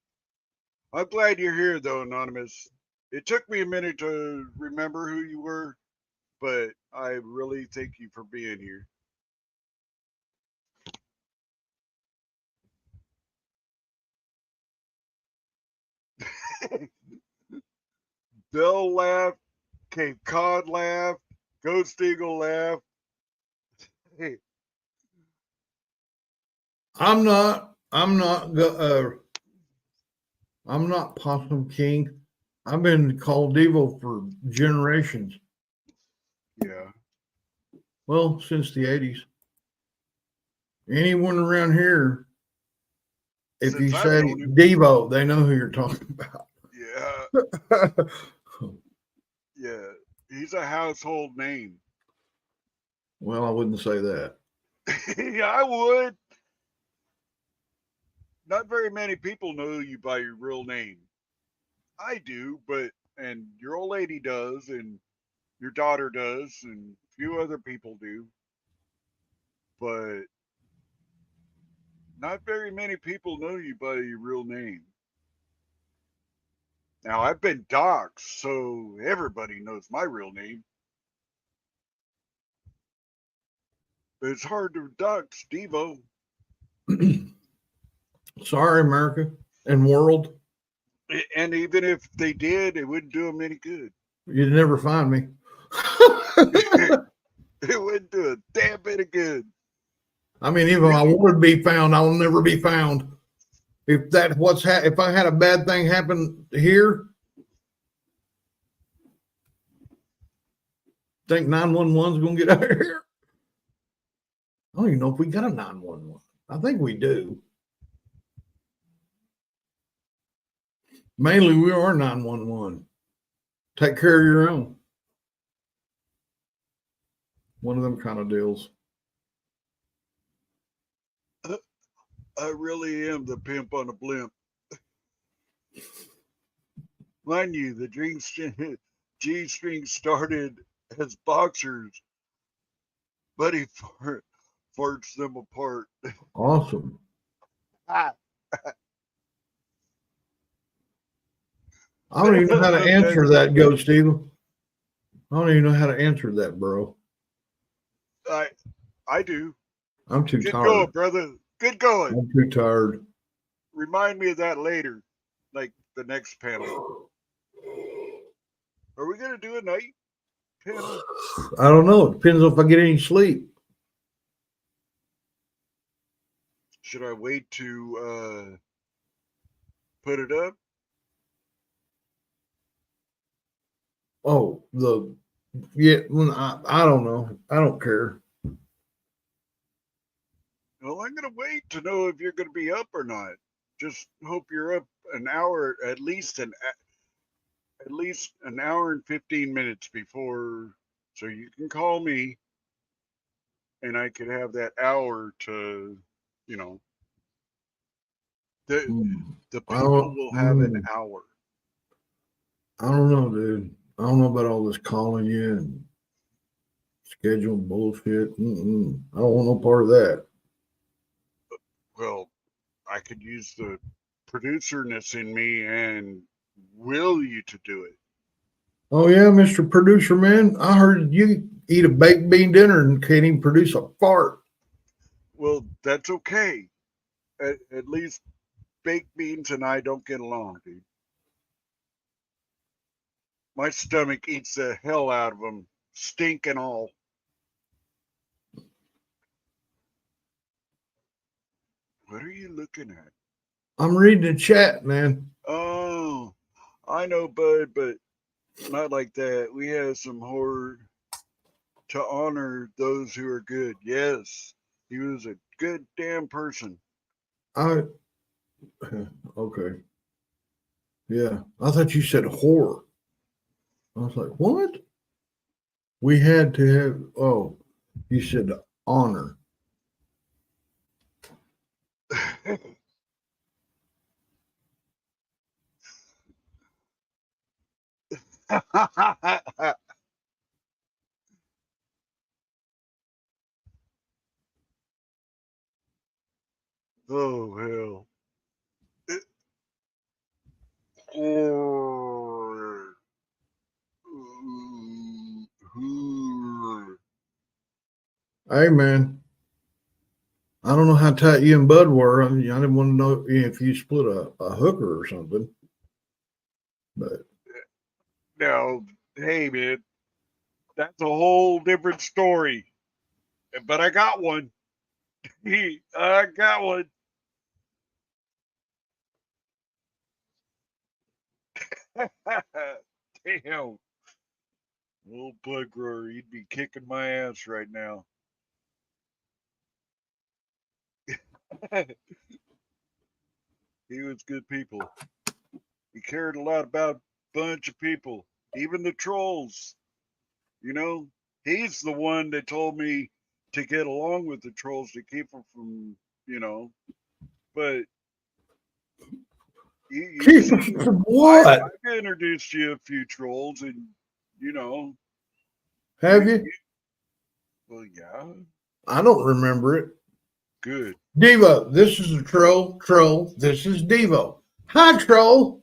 I'm glad you're here, though, Anonymous. It took me a minute to remember who you were, but I really thank you for being here. Belle laughed, Cape Cod laughed, Ghost Eagle laughed. Hey, I'm not Possum King. I've been called Devo for generations. yeah. Well, since the 80s. Anyone around here, if Since you I've say known him. Devo, they know who you're talking about. Yeah, yeah. He's a household name. Well, I wouldn't say that. Yeah, I would. Not very many people know you by your real name. I do, and your old lady does, and your daughter does, and a few other people do. But not very many people know you by your real name. Now, I've been doxxed, so everybody knows my real name. But it's hard to dox Devo. Sorry, America and world. And even if they did, it wouldn't do them any good. You'd never find me. It wouldn't do a damn bit of good. I mean, even if I wanted to be found, I'll never be found. If that if I had a bad thing happen here, think 911's gonna get out of here. I don't even know if we got a 911. I think we do. Mainly, we are 911. Take care of your own. One of them kind of deals. I really am the pimp on a blimp. Mind you, the G-string started as boxers, but he farts them apart. Awesome. I don't even know how to answer that, Ghost Steven. I don't even know how to answer that, bro. I do. I'm too Good tired. going, brother. Good going. I'm too tired. Remind me of that later, like the next panel. Are we gonna do a night panel? I don't know. It depends if I get any sleep. Should I wait to put it up? Oh, I don't know. I don't care. Well, I'm gonna wait to know if you're gonna be up or not. Just hope you're up an hour, at least an hour and 15 minutes before, so you can call me, and I could have that hour to, you know, the people will have an hour. I don't know, dude. I don't know about all this calling you and scheduling bullshit. I don't want no part of that. Well, I could use the producerness in me and will you to do it. Oh yeah, Mr. Producer Man. I heard you eat a baked bean dinner and can't even produce a fart. Well, that's okay. At least baked beans and I don't get along, dude. My stomach eats the hell out of them, stink and all. What are you looking at? I'm reading the chat, man. Oh, I know, bud, but not like that. We have some horror to honor those who are good. Yes, he was a good damn person. Okay. Yeah, I thought you said whore. I was like, what? We had to have. Oh, you said honor. Oh hell. Hey, man. I don't know how tight you and Bud were. I didn't want to know if you split a hooker or something. But Now, hey man, that's a whole different story. But I got one. I got one. Damn. Little bud grower, he'd be kicking my ass right now. He was good people. He cared a lot about a bunch of people, even the trolls. You know, he's the one that told me to get along with the trolls to keep them from, but you've Keep seen, from what? I've introduced you a few trolls, and Have you? Well, yeah, I don't remember it. good. Devo, this is a troll. Troll, this is Devo. Hi, troll.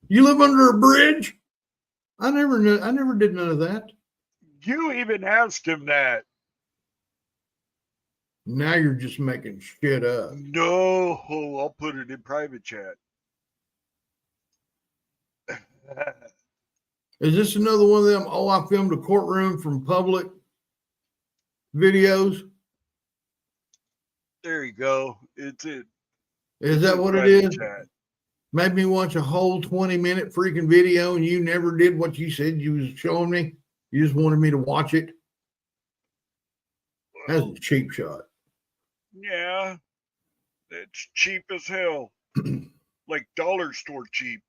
You live under a bridge? I never knew. I never did none of that. You even asked him that. Now you're just making shit up. No, I'll put it in private chat. Is this another one of them? Oh, I filmed a courtroom from public videos. There you go. It's it. Is that in what it private is? Chat. Made me watch a whole 20-minute freaking video, and you never did what you said you was showing me. You just wanted me to watch it. That's a cheap shot. Yeah, it's cheap as hell. Like dollar store cheap.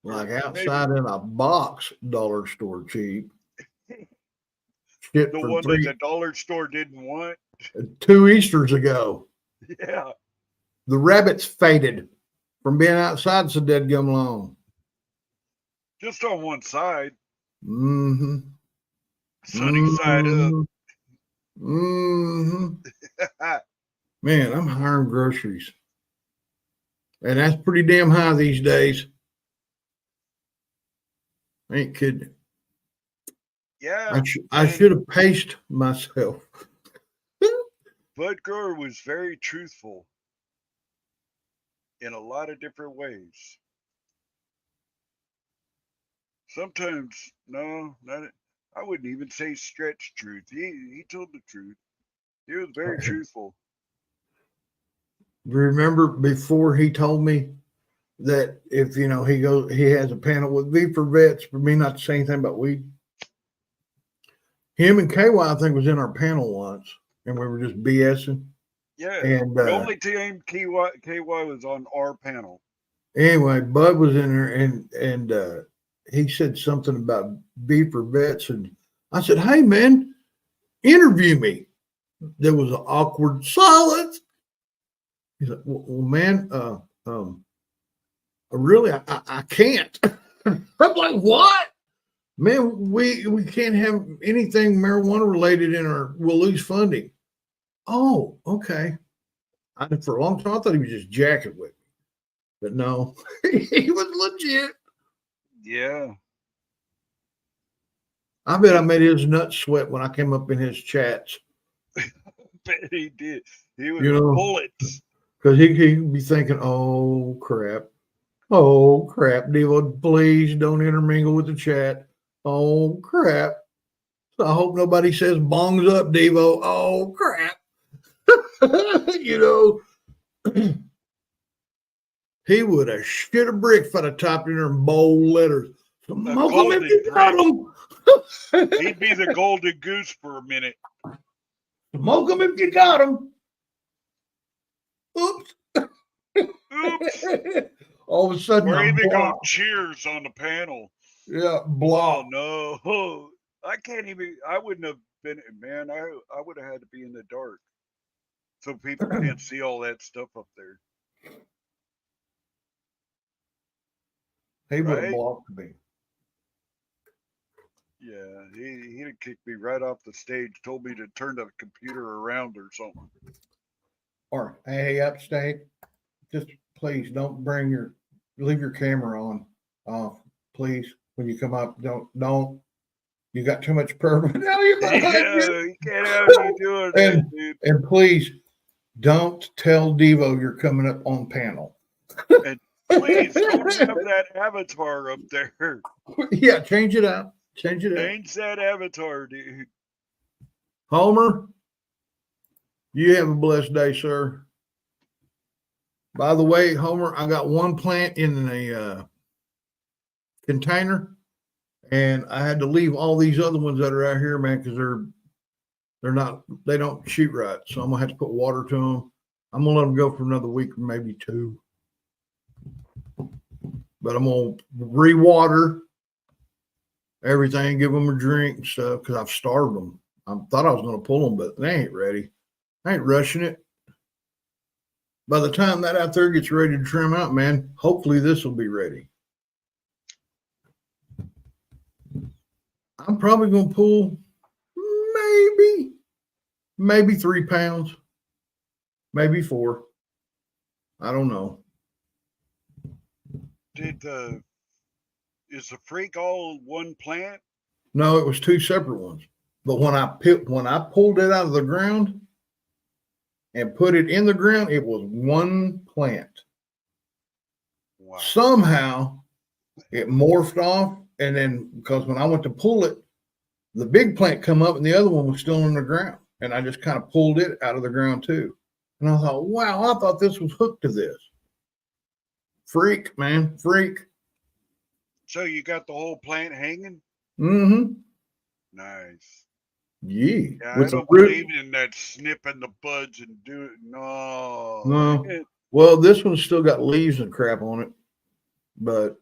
Like outside in a box, dollar store cheap. Shit The for one that the dollar store didn't want. 2 Easters ago. Yeah. The rabbits faded from being outside so dead gum long. Just on one side. Mm-hmm. Sunny side up. Mm-hmm. Man, I'm hiring groceries. And that's pretty damn high these days. I ain't kidding. Yeah. I should have paced myself. Bud Grower was very truthful in a lot of different ways. Sometimes, no, not. I wouldn't even say stretch truth. He told the truth. He was very truthful. Remember before he told me that if he has a panel with V for vets for me not to say anything about weed. Him and KY I think was in our panel once, and we were just BSing. Yeah, and the only time KY was on our panel. Anyway, Bud was in there, and he said something about V for vets, and I said, "Hey man, interview me." There was an awkward silence. He's like, "Well man, really, I can't." I'm like, "What? Man, we can't have anything marijuana related in our. We'll lose funding." Oh, okay. For a long time, I thought he was just jacking with me, but no, he was legit. Yeah. I bet I made his nuts sweat when I came up in his chats. Bet he did. He was bullets. Because he'd be thinking, "Oh crap, Devo, please don't intermingle with the chat. Oh crap. So I hope nobody says bongs up, Devo. Oh crap." He would have shit a brick if I'd have typed in there in bold letters. Smoke him if you got him. He'd be the golden goose for a minute. Smoke him if you got him. Oops. Oops. All of a sudden, or even go cheers on the panel. Yeah, block. Oh no. I can't even. I wouldn't have been. Man, I would have had to be in the dark, so people can't see all that stuff up there. He would have blocked me. Yeah, he'd have kicked me right off the stage. Told me to turn the computer around or something. Or hey, upstate, just please don't leave your camera on off, please. When you come up, don't. You got too much permanent. You can't have you doing that, dude. And please don't tell Devo you're coming up on panel. And please don't have that avatar up there. Yeah, change it out. Change that avatar, dude. Homer, you have a blessed day, sir. By the way, Homer, I got one plant in a container, and I had to leave all these other ones that are out here, man, because they don't shoot right. So I'm gonna have to put water to them. I'm gonna let them go for another week, maybe 2. But I'm gonna re-water everything, give them a drink and stuff because I've starved them. I thought I was going to pull them, but they ain't ready. I ain't rushing it. By the time that out there gets ready to trim out, man, hopefully this will be ready. I'm probably going to pull maybe 3 pounds, maybe 4. I don't know. Is the freak all one plant? No, it was 2 separate ones. But when I pulled it out of the ground and put it in the ground, it was one plant. Wow. Somehow it morphed off, and then because when I went to pull it, the big plant come up and the other one was still in the ground, and I just kind of pulled it out of the ground too. And I thought, wow, I thought this was hooked to this. Freak, man, freak. So you got the whole plant hanging? Mm-hmm. Nice. Yeah. I don't believe in that snipping the buds and do it. No. Well, this one's still got leaves and crap on it, but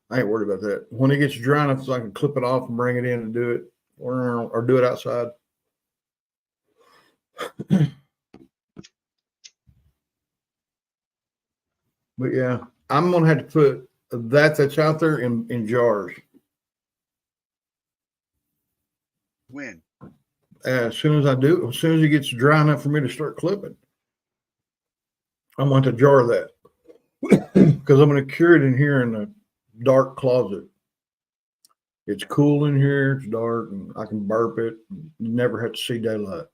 I ain't worried about that. When it gets dry enough so I can clip it off and bring it in and do it, or do it outside. But yeah, I'm going to have to put that's out there in jars. When? As soon as it gets dry enough for me to start clipping, I want to jar that because I'm going to cure it in here in a dark closet. It's cool in here, it's dark, and I can burp it. You never have to see daylight.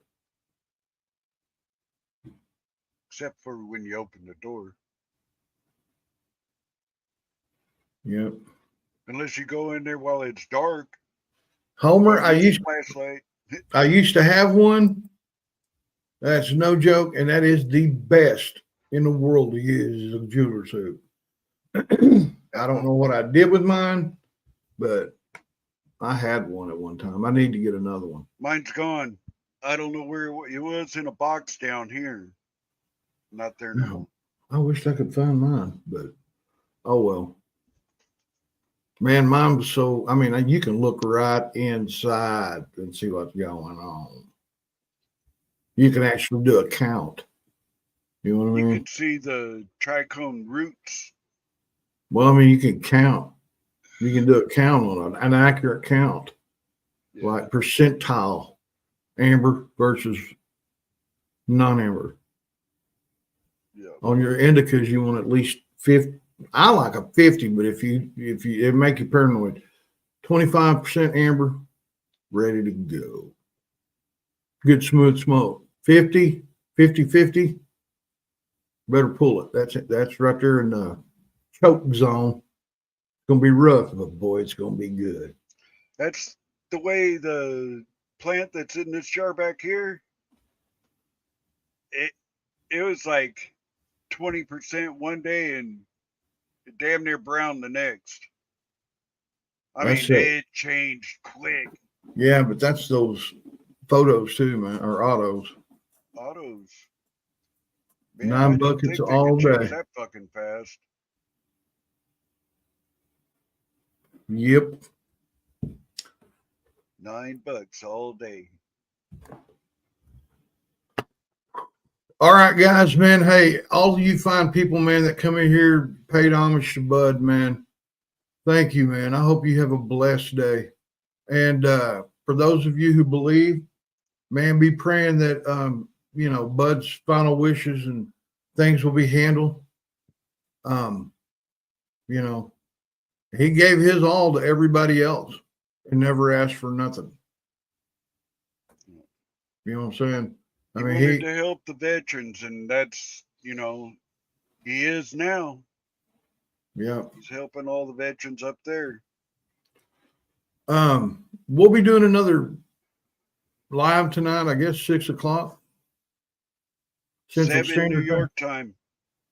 Except for when you open the door. Yep. Unless you go in there while it's dark. Homer, I used to have one. That's no joke, and that is the best in the world to use as a jeweler's hoop. I don't know what I did with mine, but I had one at one time. I need to get another one. Mine's gone. I don't know where it was in a box down here. Not there now. I wish I could find mine, but oh well. Man, mine was so, I mean, you can look right inside and see what's going on. You can actually do a count. You know what I mean? You can see the trichome roots. Well, I mean, you can count. You can do a count on an accurate count, like percentile amber versus non-amber. Yeah. On your indicas, you want at least 50. I like a 50, but if you it make you paranoid. 25% amber, ready to go. Good smooth smoke. 50, better pull it. That's it. That's right there in the choke zone. It's gonna be rough, but boy, it's gonna be good. That's the way the plant that's in this jar back here. It was like 20% one day and damn near brown the next. It changed quick. Yeah, but that's those photos too, man, or autos. Man, $9 buckets all day. That fucking fast. Yep. $9 all day. All right, guys, man. Hey, all of you fine people, man, that come in here, paid homage to Bud, man. Thank you, man. I hope you have a blessed day. And for those of you who believe, man, be praying that Bud's final wishes and things will be handled. He gave his all to everybody else and never asked for nothing. You know what I'm saying? He wanted to help the veterans, and that's, he is now. Yeah. He's helping all the veterans up there. We'll be doing another live tonight, I guess 6:00. 7 New York time.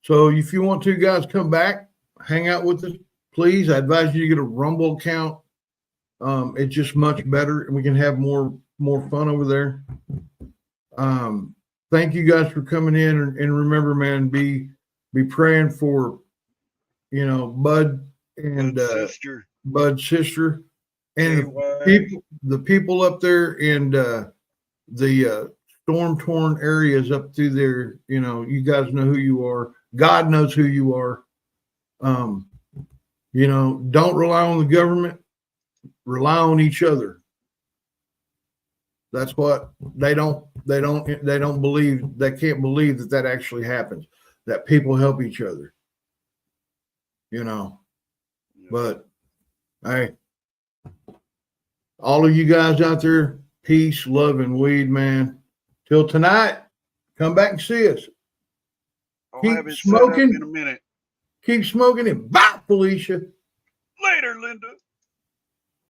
So if you want to, guys, come back, hang out with us, please. I advise you to get a Rumble account. It's just much better, and we can have more fun over there. Thank you guys for coming in, and remember, man, be praying for Bud and Bud's sister And the people up there in the storm-torn areas up through there, you know, you guys know who you are. God knows who you are. You know, don't rely on the government. Rely on each other. That's what they don't believe. They can't believe that actually happens, that people help each other, you know. But hey, all of you guys out there, peace, love, and weed, man. Till tonight, come back and see us. I'll have it smoking in a minute. Keep smoking it. Bye, Felicia. Later, Linda.